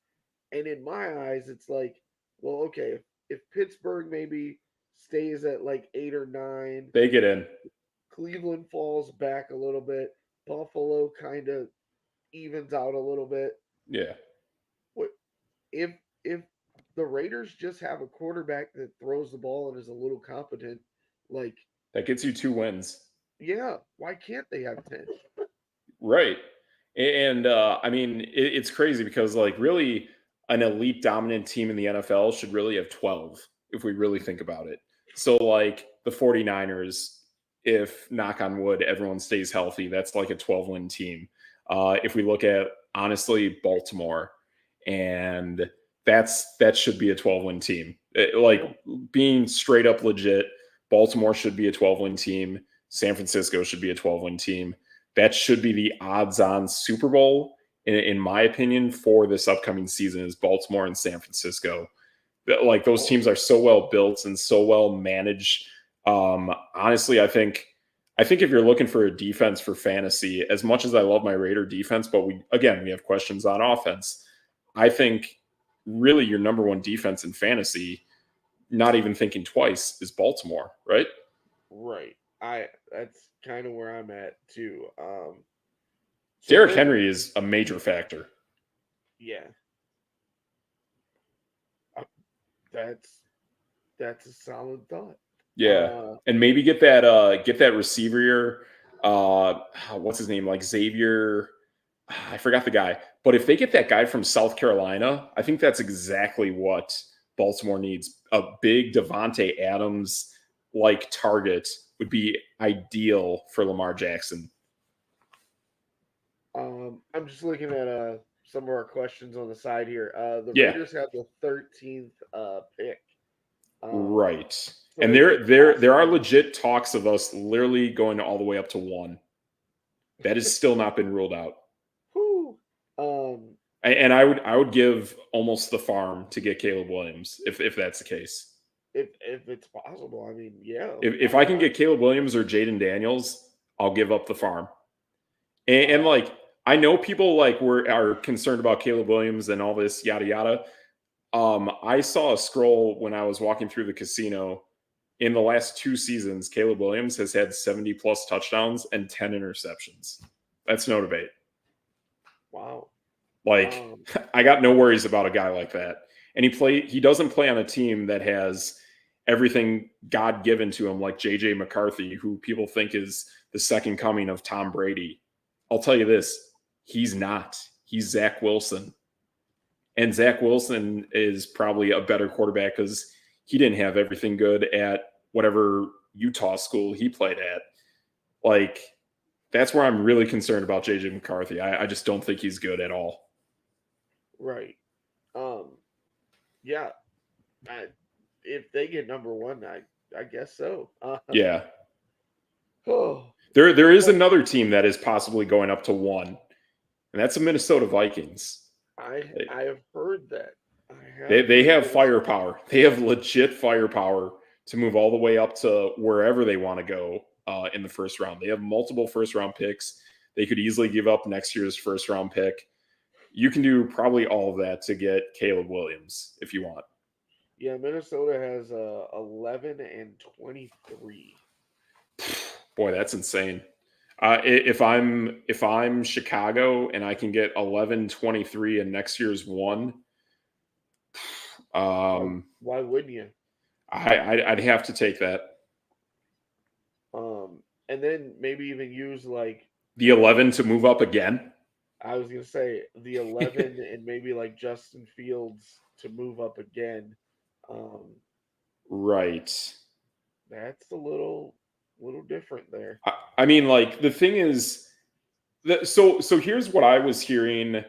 And in my eyes, it's like, well, okay, if Pittsburgh maybe stays at like 8 or 9, they get in. Cleveland falls back a little bit, Buffalo kind of evens out a little bit. Yeah. What if the Raiders just have a quarterback that throws the ball and is a little competent, like that gets you 2 wins. Yeah, why can't they have 10? Right. And I mean, it's crazy because like really an elite dominant team in the NFL should really have 12 if we really think about it. So like the 49ers, if knock on wood, everyone stays healthy, that's like a 12-win team. If we look at honestly Baltimore, and that should be a 12-win team. Like being straight up legit, Baltimore should be a 12-win team. San Francisco should be a 12-win team. That should be the odds-on Super Bowl, in my opinion, for this upcoming season is Baltimore and San Francisco. Like those teams are so well built and so well managed. Honestly, I think if you're looking for a defense for fantasy, as much as I love my Raider defense, but we have questions on offense. I think really your number one defense in fantasy, not even thinking twice, is Baltimore, right? Right. That's kind of where I'm at too. Derrick Henry is a major factor. Yeah. That's a solid thought. Yeah. And maybe get that receiver, what's his name? Like Xavier. I forgot the guy. But if they get that guy from South Carolina, I think that's exactly what Baltimore needs. A big Devontae Adams like target would be ideal for Lamar Jackson. I'm just looking at some of our questions on the side here. The Raiders have the 13th pick. Right. So and there are legit talks of us literally going all the way up to 1. That has still not been ruled out. Whew. And I would give almost the farm to get Caleb Williams if that's the case. If it's possible, I mean, yeah. If I can get Caleb Williams or Jaden Daniels, I'll give up the farm. And like I know people like are concerned about Caleb Williams and all this yada yada. I saw a scroll when I was walking through the casino. In the last 2 seasons, Caleb Williams has had 70 plus touchdowns and 10 interceptions. That's no debate. Wow. Like I got no worries about a guy like that. And he doesn't play on a team that has everything God given to him, like JJ McCarthy, who people think is the second coming of Tom Brady. I'll tell you this, he's not. He's Zach Wilson. And Zach Wilson is probably a better quarterback because he didn't have everything good at whatever Utah school he played at. Like, that's where I'm really concerned about JJ McCarthy. I just don't think he's good at all. Right. Yeah. If they get number 1, I guess so. Yeah. Oh. There is another team that is possibly going up to 1, and that's the Minnesota Vikings. I have heard that. They have firepower. They have legit firepower to move all the way up to wherever they want to go in the first round. They have multiple first-round picks. They could easily give up next year's first-round pick. You can do probably all of that to get Caleb Williams if you want. Yeah, Minnesota has 11 and 23. Boy, that's insane. If I'm Chicago and I can get 11-23 in next year's 1, why wouldn't you? I'd have to take that. And then maybe even use like the 11 to move up again. I was gonna say the 11 and maybe like Justin Fields to move up again. Right. That's a little different there. I mean, like the thing is that so here's what I was hearing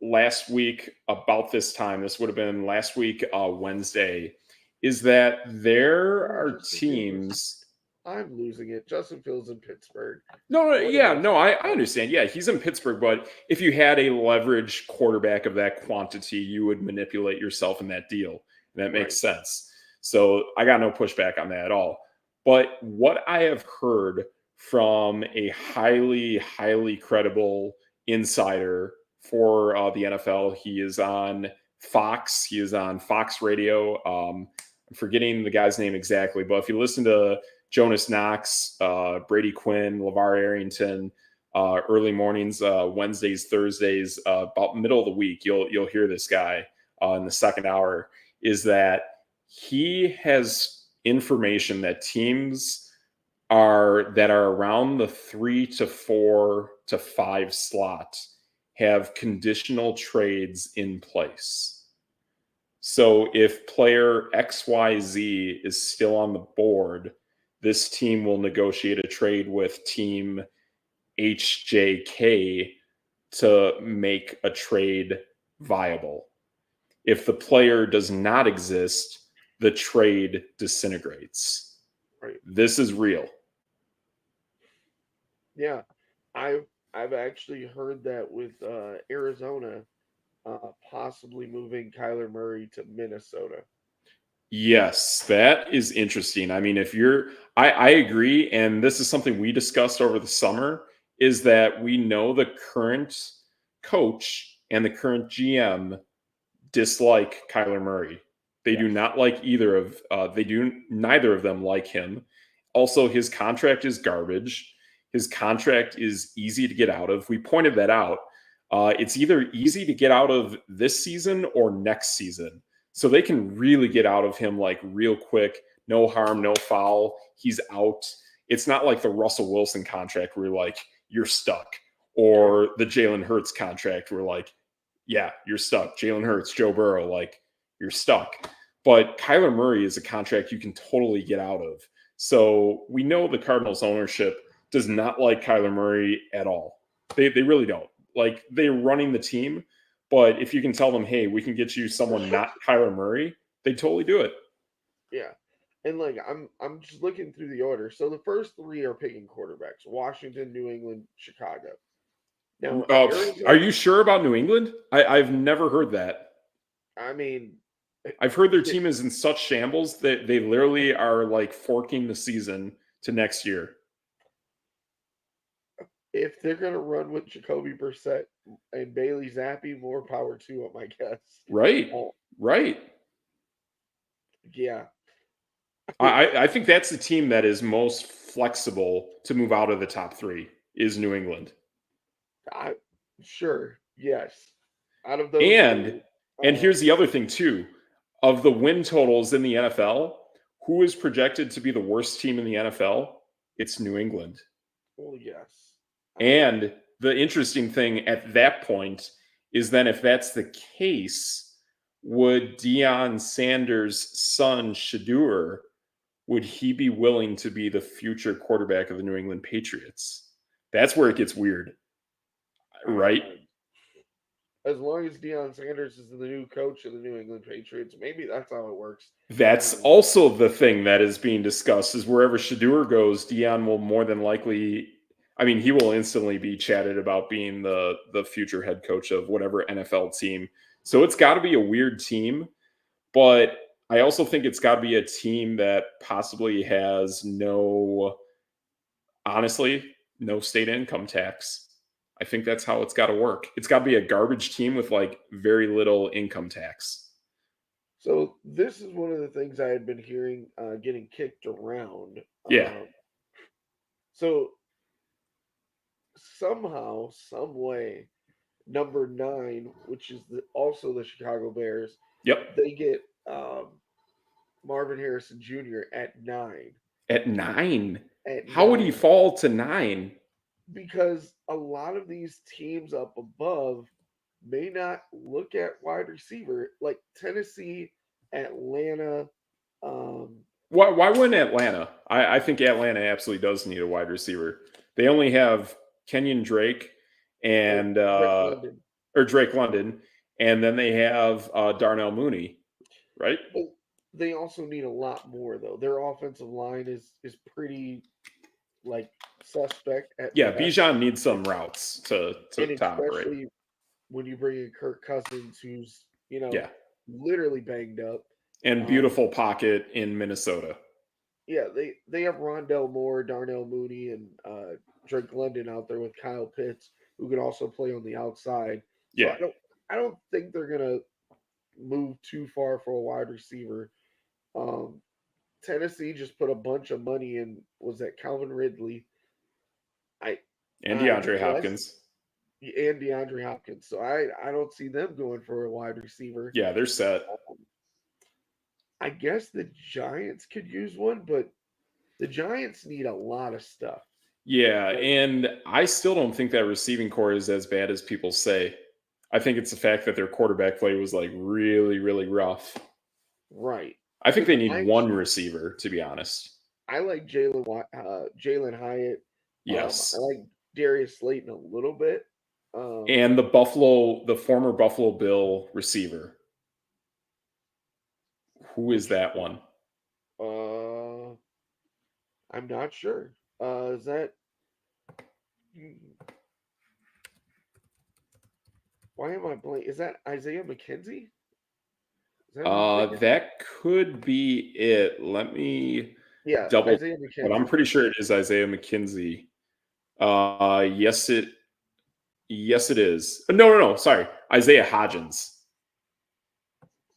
last week about this time. This would have been last week, Wednesday, is that there are teams. I'm losing it. Justin Fields in Pittsburgh. I understand. Yeah, he's in Pittsburgh, but if you had a leverage quarterback of that quantity, you would manipulate yourself in that deal. That makes sense. So I got no pushback on that at all. But what I have heard from a highly credible insider for the NFL, he is on Fox. He is on Fox Radio. I'm forgetting the guy's name exactly, but if you listen to Jonas Knox, Brady Quinn, LeVar Arrington, early mornings, Wednesdays, Thursdays, about middle of the week, you'll hear this guy in the second hour, is that he has information that teams that are around the 3 to 4 to 5 slot have conditional trades in place. So if player XYZ is still on the board, this team will negotiate a trade with team HJK to make a trade viable. If the player does not exist, the trade disintegrates. Right. This is real. Yeah, I've actually heard that with Arizona possibly moving Kyler Murray to Minnesota. Yes, that is interesting. I mean, I agree, and this is something we discussed over the summer, is that we know the current coach and the current GM dislike Kyler Murray. They do not like neither of them like him. Also, his contract is garbage. His contract is easy to get out of. We pointed that out. It's either easy to get out of this season or next season. So they can really get out of him like real quick. No harm, no foul. He's out. It's not like the Russell Wilson contract where you're stuck. Or the Jalen Hurts contract where yeah, you're stuck. Jalen Hurts, Joe Burrow, you're stuck. But Kyler Murray is a contract you can totally get out of. So we know the Cardinals ownership does not like Kyler Murray at all. They really don't. They're running the team, but if you can tell them, hey, we can get you someone not Kyler Murray, they totally do it. Yeah. And I'm just looking through the order. So the first three are picking quarterbacks: Washington, New England, Chicago. Now, are you sure about New England? I've never heard that. I mean, I've heard their team is in such shambles that they literally are forking the season to next year. If they're going to run with Jacoby Brissett and Bailey Zappi, more power to them, I guess. Right. Right. Yeah. I think that's the team that is most flexible to move out of the top three is New England. Sure. Yes. Out of those. And here's the other thing too. Of the win totals in the NFL, who is projected to be the worst team in the NFL? It's New England. Well, yes. And the interesting thing at that point is then if that's the case, would Deion Sanders' son, Shedeur, would he be willing to be the future quarterback of the New England Patriots? That's where it gets weird, right? As long as Deion Sanders is the new coach of the New England Patriots, maybe that's how it works. That's also the thing that is being discussed is wherever Shedeur goes, Deion will more than likely, he will instantly be chatted about being the future head coach of whatever NFL team. So it's got to be a weird team, but I also think it's got to be a team that possibly has no state income tax. I think that's how it's got to work. It's got to be a garbage team with very little income tax. So this is one of the things I had been hearing getting kicked around. Yeah. So somehow, some way, number 9, which is also the Chicago Bears. Yep. They get Marvin Harrison Jr. at 9. At 9? How would he fall to 9? Because a lot of these teams up above may not look at wide receiver, like Tennessee, Atlanta. Why wouldn't Atlanta? I think Atlanta absolutely does need a wide receiver. They only have Kenyon Drake and Drake London, and then they have Darnell Mooney, right? But they also need a lot more though. Their offensive line is pretty suspect. Bijan needs some routes to top, especially when you bring in Kirk Cousins, who's literally banged up, and beautiful pocket in Minnesota. Yeah, they have Rondell Moore, Darnell Mooney, and Drake London out there with Kyle Pitts, who can also play on the outside. So Yeah. I don't think they're gonna move too far for a wide receiver. Um, Tennessee just put a bunch of money in. Was that Calvin Ridley? I And I DeAndre guess Hopkins. and DeAndre Hopkins. So I don't see them going for a wide receiver. Yeah, they're set. I guess the Giants could use one, but the Giants need a lot of stuff. Yeah, Like, and I still don't think that receiving core is as bad as people say. I think it's the fact that their quarterback play was like really, really rough. right. I think they Because need one receiver, to be honest. I like Jalen Hyatt. I Yes. like Darius Slayton a little bit. And the former Buffalo Bill receiver. Who is Which that one? uh, I'm not sure. Is that why am I blank? Is that Isaiah McKenzie? Is that who I'm thinking? That could be it. Let me Yeah, double, Isaiah but I'm McKenzie. pretty sure it is Isaiah McKenzie. Yes, it is. No. Sorry, Isaiah Hodgins.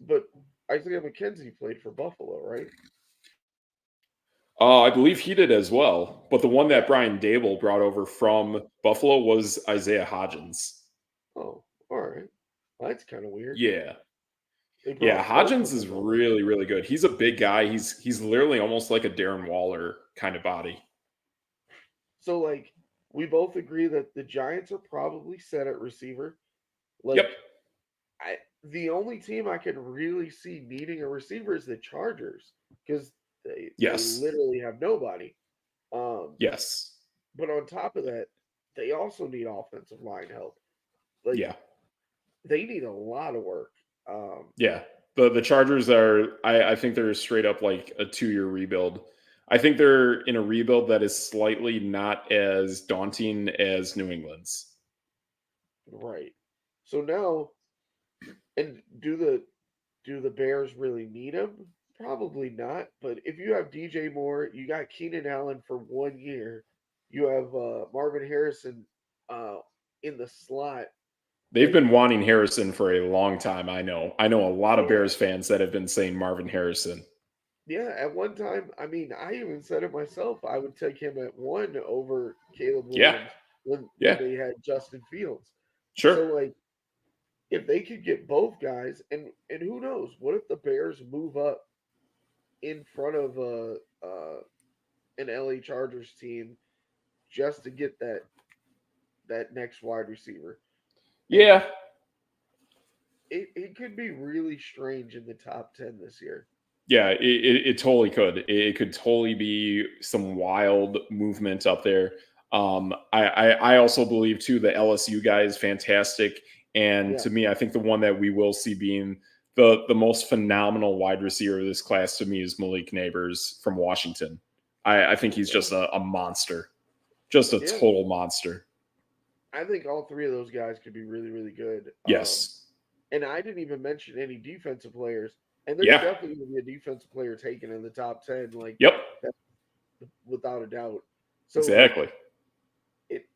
But Isaiah McKenzie played for Buffalo, right? I believe he did as well. But the one Yeah. that Brian Dable brought over from Buffalo was Isaiah Hodgins. Oh, all right. Well, that's kind of weird. Yeah. They Yeah, brought both Hodgins of is them over. really, really good. He's a big guy. He's literally almost like a Darren Waller kind of body. So, like, we both agree that the Giants are probably set at receiver. Yep. Like, the only team I could really see needing a receiver is the Chargers because they Yes. literally have nobody. Um, Yes. but on top of that, they also need offensive line help. Like, Yeah. they need a lot of work. Yeah. The Chargers are I think they're straight up like a 2-year rebuild. I think they're in a rebuild that is slightly not as daunting as New England's. Right. So now, and do the Bears really need him? Probably not. But if you have DJ Moore, you got Keenan Allen for 1 year. You have Marvin Harrison uh, in the slot. They've Like, been wanting Harrison for a long time, I know. I know a lot of yeah, Bears fans that have been saying Marvin Harrison. yeah. At one time, I mean, I even said it myself. I would take him at one over Caleb Yeah. Williams when Yeah. they had Justin Fields. Sure. So like, if they could get both guys, and who knows, what if the Bears move up in front of an LA Chargers team just to get that next wide receiver. And Yeah. it could be really strange in the top 10 this year. Yeah, it totally could. It could totally be some wild movement up there. I also believe too the LSU guy is fantastic, and Yeah. to me, I think the one that we will see being the most phenomenal wide receiver of this class to me is Malik Neighbors from Washington. I think he's just a monster, just a Yeah. total monster. I think all three of those guys could be really, really good. Yes. And I didn't even mention any defensive players. And there's Yeah. definitely going to be a defensive player taken in the top 10, like Yep. that, without a doubt. So, like, Exactly. it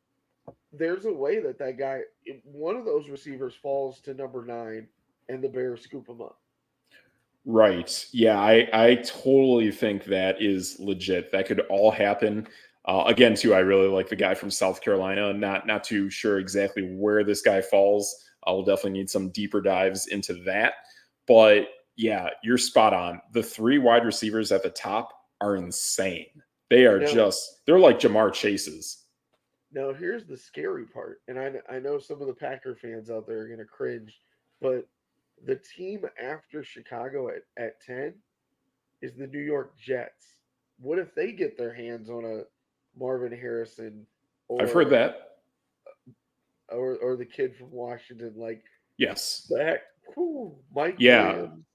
there's a way that guy, if one of those receivers falls to number 9 and the Bears scoop him up. Right. Yeah, I totally think that is legit. That could all happen. Again, too, I really like the guy from South Carolina. Not too sure exactly where this guy falls. We'll definitely need some deeper dives into that. But yeah, you're spot on. The 3 wide receivers at the top are insane. They're Now, like Jamar Chase's. Now, here's the scary part, and I know some of the Packer fans out there are going to cringe, but the team after Chicago at 10 is the New York Jets. What if they get their hands on a Marvin Harrison I've heard or that. or the kid from Washington, like Yes. that? Mike Yeah, Williams,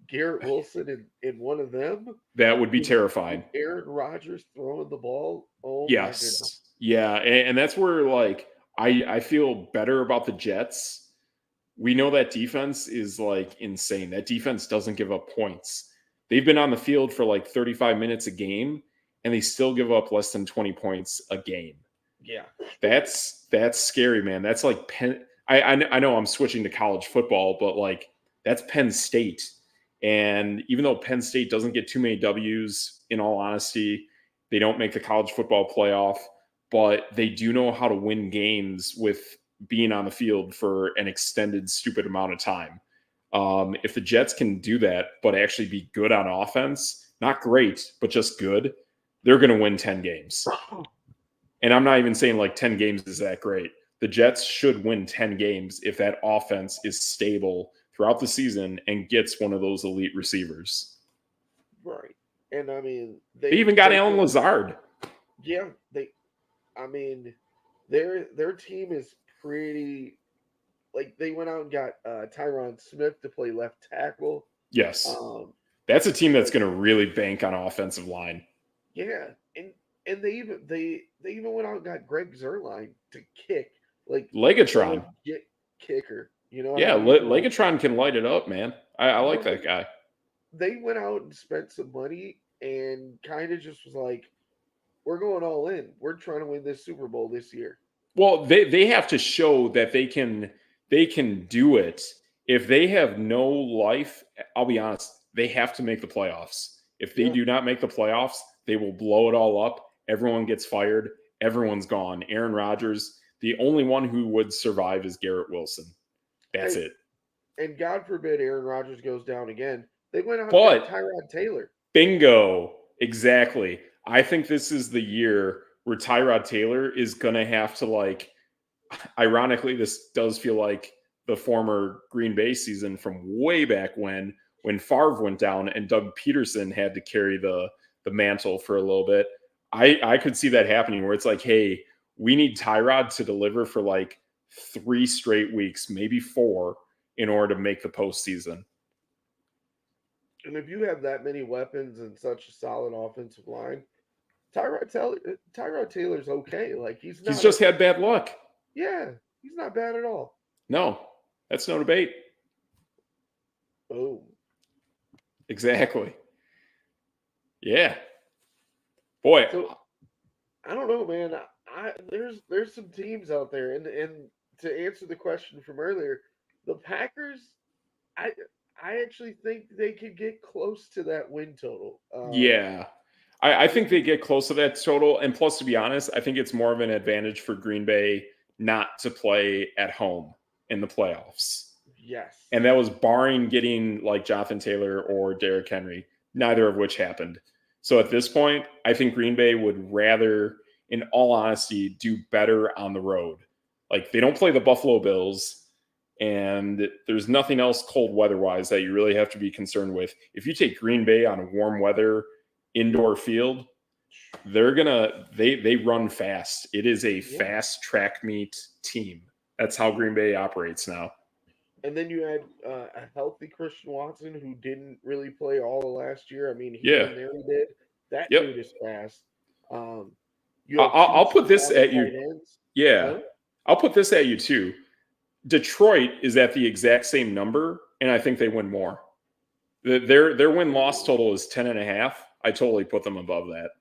Garrett Wilson, in one of them that would be with terrifying. Aaron Rodgers throwing the ball. Oh my goodness! Yes. Yeah. And that's where like I feel better about the Jets. We know that defense is like insane. That defense doesn't give up points. they've been on the field for like 35 minutes a game, and they still give up less than 20 points a game. Yeah. That's scary, man. That's like Penn. I know I'm switching to college football, but like that's Penn State. And even though Penn State doesn't get too many W's, in all honesty, they don't make the college football playoff, but they do know how to win games with being on the field for an extended, stupid amount of time. If the Jets can do that, but actually be good on offense, not great, but just good, they're going to win 10 games. And I'm not even saying like 10 games is that great. The Jets should win 10 games if that offense is stable throughout the season and gets one of those elite receivers. Right. And I mean, they even got Alan Lazard. Yeah, their team is pretty, like, they went out and got Tyron Smith to play left tackle. Yes. That's a team that's going to really bank on offensive line. Yeah. And they even went out and got Greg Zuerlein to kick, like Legatron. Kicker. You know? Yeah, Legatron can light it up, man. I like that guy. They went out and spent some money and kind of just was like, we're going all in. We're trying to win this Super Bowl this year. Well, they have to show that they can do it. If they have no life, I'll be honest, they have to make the playoffs. If they do not make the playoffs, they will blow it all up. Everyone gets fired. Everyone's gone. Aaron Rodgers, the only one who would survive is Garrett Wilson. That's it. And God forbid Aaron Rodgers goes down again. They went out and got Tyrod Taylor. Bingo. Exactly. I think this is the year where Tyrod Taylor is going to have to, like, ironically, this does feel like the former Green Bay season from way back when Favre went down and Doug Peterson had to carry the mantle for a little bit. I could see that happening where it's like, hey, we need Tyrod to deliver for like 3 straight weeks, maybe 4, in order to make the postseason. And if you have that many weapons and such a solid offensive line, Tyrod Taylor's okay. Like, he's just had bad luck. Yeah, he's not bad at all. No, that's no debate. Boom. Exactly. Yeah. Boy, so, I don't know, man. There's some teams out there, and to answer the question from earlier, the Packers, I actually think they could get close to that win total. Yeah. I think they get close to that total. And plus, to be honest, I think it's more of an advantage for Green Bay not to play at home in the playoffs. Yes. And that was barring getting like Jonathan Taylor or Derrick Henry, neither of which happened. So at this point, I think Green Bay would rather, in all honesty, do better on the road. Like, they don't play the Buffalo Bills, and there's nothing else cold weather-wise that you really have to be concerned with. If you take Green Bay on a warm weather indoor field, they run fast. It is a fast track meet team. That's how Green Bay operates now. And then you had a healthy Christian Watson who didn't really play all of last year. I mean, he did. That dude is fast. I'll put this at you. Yeah. I'll put this at you too. Detroit is at the exact same number, and I think they win more. Their win-loss total is 10.5. I totally put them above that.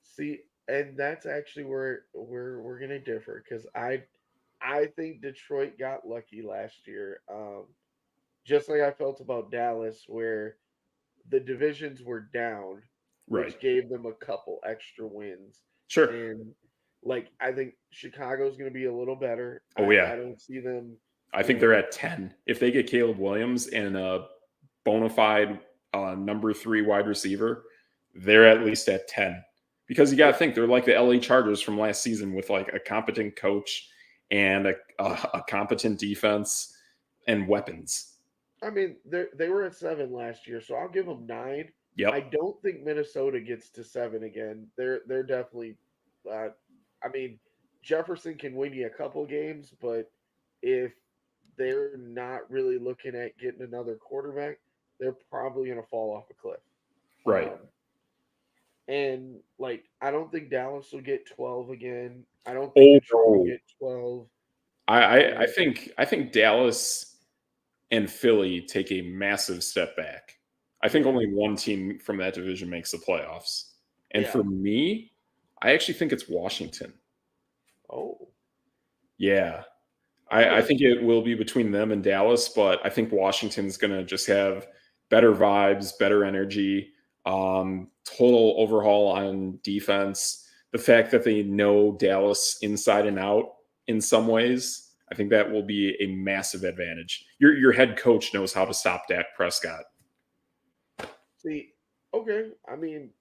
See, and that's actually where we're going to differ, because I think Detroit got lucky last year. Just like I felt about Dallas, where the divisions were down, which gave them a couple extra wins. Sure. And, like, I think Chicago's going to be a little better. I don't see them. I think they're at 10. If they get Caleb Williams and a bona fide number 3 wide receiver, they're at least at 10. Because you got to think, they're like the LA Chargers from last season with like a competent coach and a competent defense and weapons. I mean, they were at 7 last year, so I'll give them 9. Yep. I don't think Minnesota gets to 7 again. They're definitely. I mean, Jefferson can win you a couple games, but if they're not really looking at getting another quarterback, they're probably going to fall off a cliff. Right. And, like, I don't think Dallas will get 12 again. I don't think Detroit will get 12. I think Dallas and Philly take a massive step back. I think only one team from that division makes the playoffs. And for me, I actually think it's Washington. Oh. Yeah. I think it will be between them and Dallas, but I think Washington's going to just have better vibes, better energy, total overhaul on defense. The fact that they know Dallas inside and out in some ways, I think that will be a massive advantage. Your head coach knows how to stop Dak Prescott. See, okay. I mean,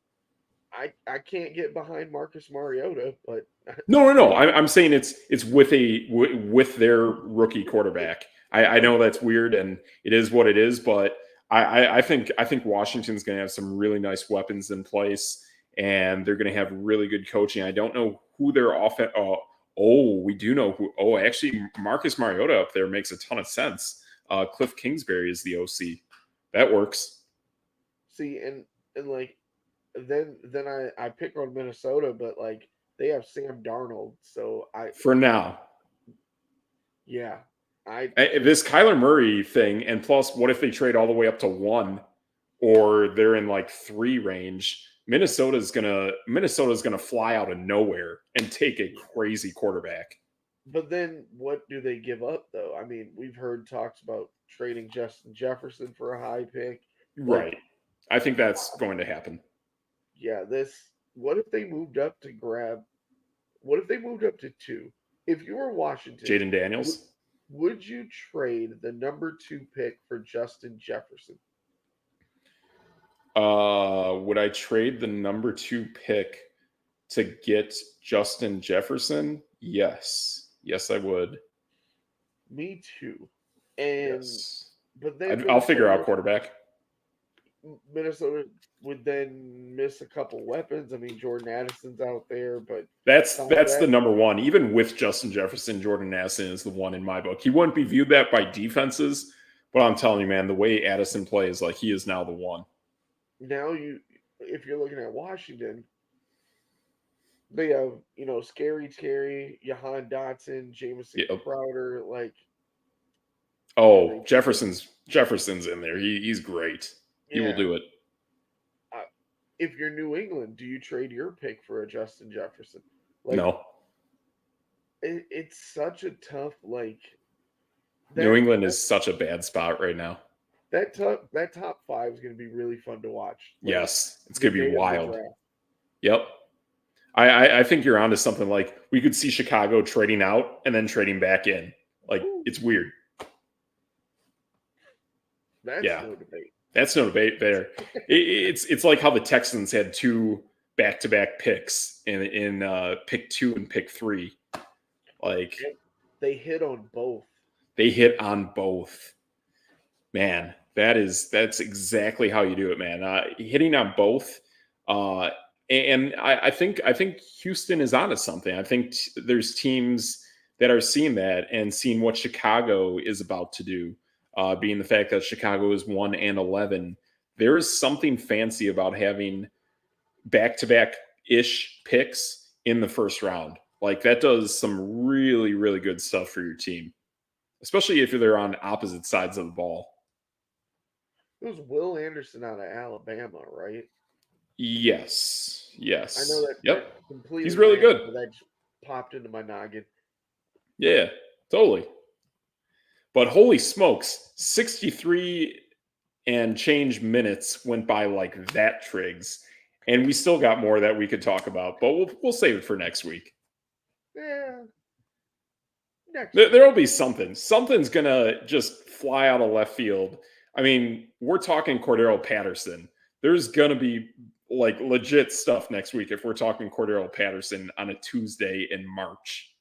I can't get behind Marcus Mariota, but No. I'm saying it's with their rookie quarterback. I know that's weird and it is what it is, but I think Washington's going to have some really nice weapons in place, and they're going to have really good coaching. I don't know who their offense. We do know who. Oh, actually, Marcus Mariota up there makes a ton of sense. Cliff Kingsbury is the OC. That works. See, and like then I pick on Minnesota, but like they have Sam Darnold, so for now. Yeah, this Kyler Murray thing, and plus, what if they trade all the way up to 1, or they're in like 3 range? Minnesota's gonna fly out of nowhere and take a crazy quarterback. But then, what do they give up though? I mean, we've heard talks about trading Justin Jefferson for a high pick. Right. I think that's going to happen. Yeah, what if they moved up to grab? What if they moved up to 2? If you were Washington, Jaden Daniels, would you trade the number 2 pick for Justin Jefferson? Would I trade the number 2 pick to get Justin Jefferson? Yes, I would. Me too. And but then I'll figure out quarterback. Minnesota would then miss a couple weapons. I mean, Jordan Addison's out there, but that's the number 1. Even with Justin Jefferson, Jordan Addison is the one in my book. He wouldn't be viewed that by defenses, but I'm telling you, man, the way Addison plays, like he is now the one. Now if you're looking at Washington, they have Scary Terry, Jahan Dotson, Jamison Crowder, like. Oh, Jefferson's in there. He's great. He will do it. If you're New England, do you trade your pick for a Justin Jefferson? No. It's such a tough New England is such a bad spot right now. That top 5 is going to be really fun to watch. Yes, it's going to be wild. Yep. I think you're onto something. Like we could see Chicago trading out and then trading back in. Like it's weird. That's no debate. That's no debate there. It's like how the Texans had 2 back-to-back picks in pick 2 and pick 3. Like they hit on both. Man, that's exactly how you do it, man. Hitting on both. And I think Houston is onto something. I think there's teams that are seeing that and seeing what Chicago is about to do. Being the fact that Chicago is 1-11, there is something fancy about having back-to-back-ish picks in the first round. Like that does some really, really good stuff for your team, especially if they're on opposite sides of the ball. It was Will Anderson out of Alabama, right? Yes. I know that. Yep. Completely. He's really good. That just popped into my noggin. Yeah, totally. But holy smokes, 63 and change minutes went by like that, Triggs. And we still got more that we could talk about, but we'll save it for next week. Yeah. There'll be something. Something's going to just fly out of left field. I mean, we're talking Cordero Patterson. There's going to be like legit stuff next week if we're talking Cordero Patterson on a Tuesday in March.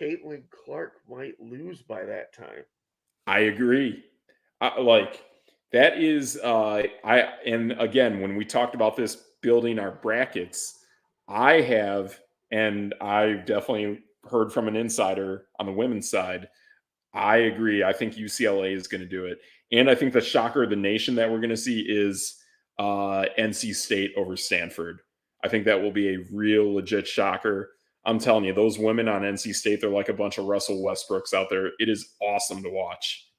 Caitlin Clark might lose by that time. I agree. That is, and again, when we talked about this building our brackets, I've definitely heard from an insider on the women's side. I agree. I think UCLA is going to do it. And I think the shocker of the nation that we're going to see is NC State over Stanford. I think that will be a real legit shocker. I'm telling you, those women on NC State, they're like a bunch of Russell Westbrooks out there. It is awesome to watch.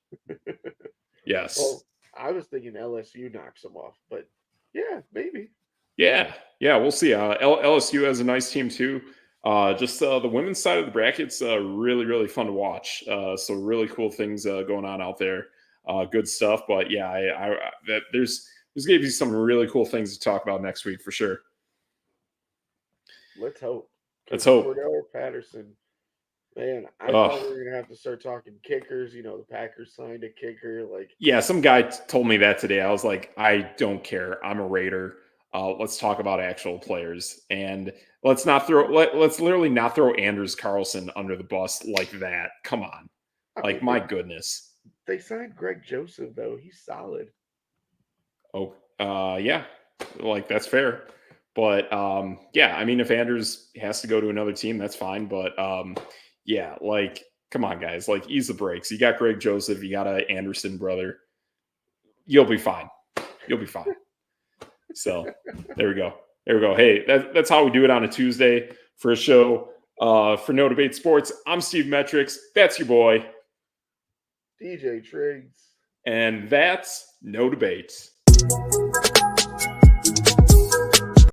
Yes. Well, I was thinking LSU knocks them off, but yeah, maybe. Yeah, we'll see. LSU has a nice team too. Just the women's side of the bracket's really, really fun to watch. So really cool things going on out there. Good stuff. But yeah, there's going to be some really cool things to talk about next week for sure. Let's hope. Let's hope. Cordell Patterson, man, I thought we were gonna have to start talking kickers. You know, the Packers signed a kicker. Like, yeah, some guy told me that today. I was like, I don't care. I'm a Raider. Let's talk about actual players, and let's literally not throw Anders Carlson under the bus like that. Come on, like my goodness. They signed Greg Joseph though. He's solid. Oh, yeah, like that's fair. But yeah, I mean, if Anders has to go to another team, that's fine. But yeah, like, come on, guys, like ease the brakes. You got Greg Joseph, you got a Anderson brother. You'll be fine. You'll be fine. So there we go. Hey, that's how we do it on a Tuesday for a show. For No Debate Sports, I'm Steve Metrics. That's your boy, DJ Triggs. And that's No Debate.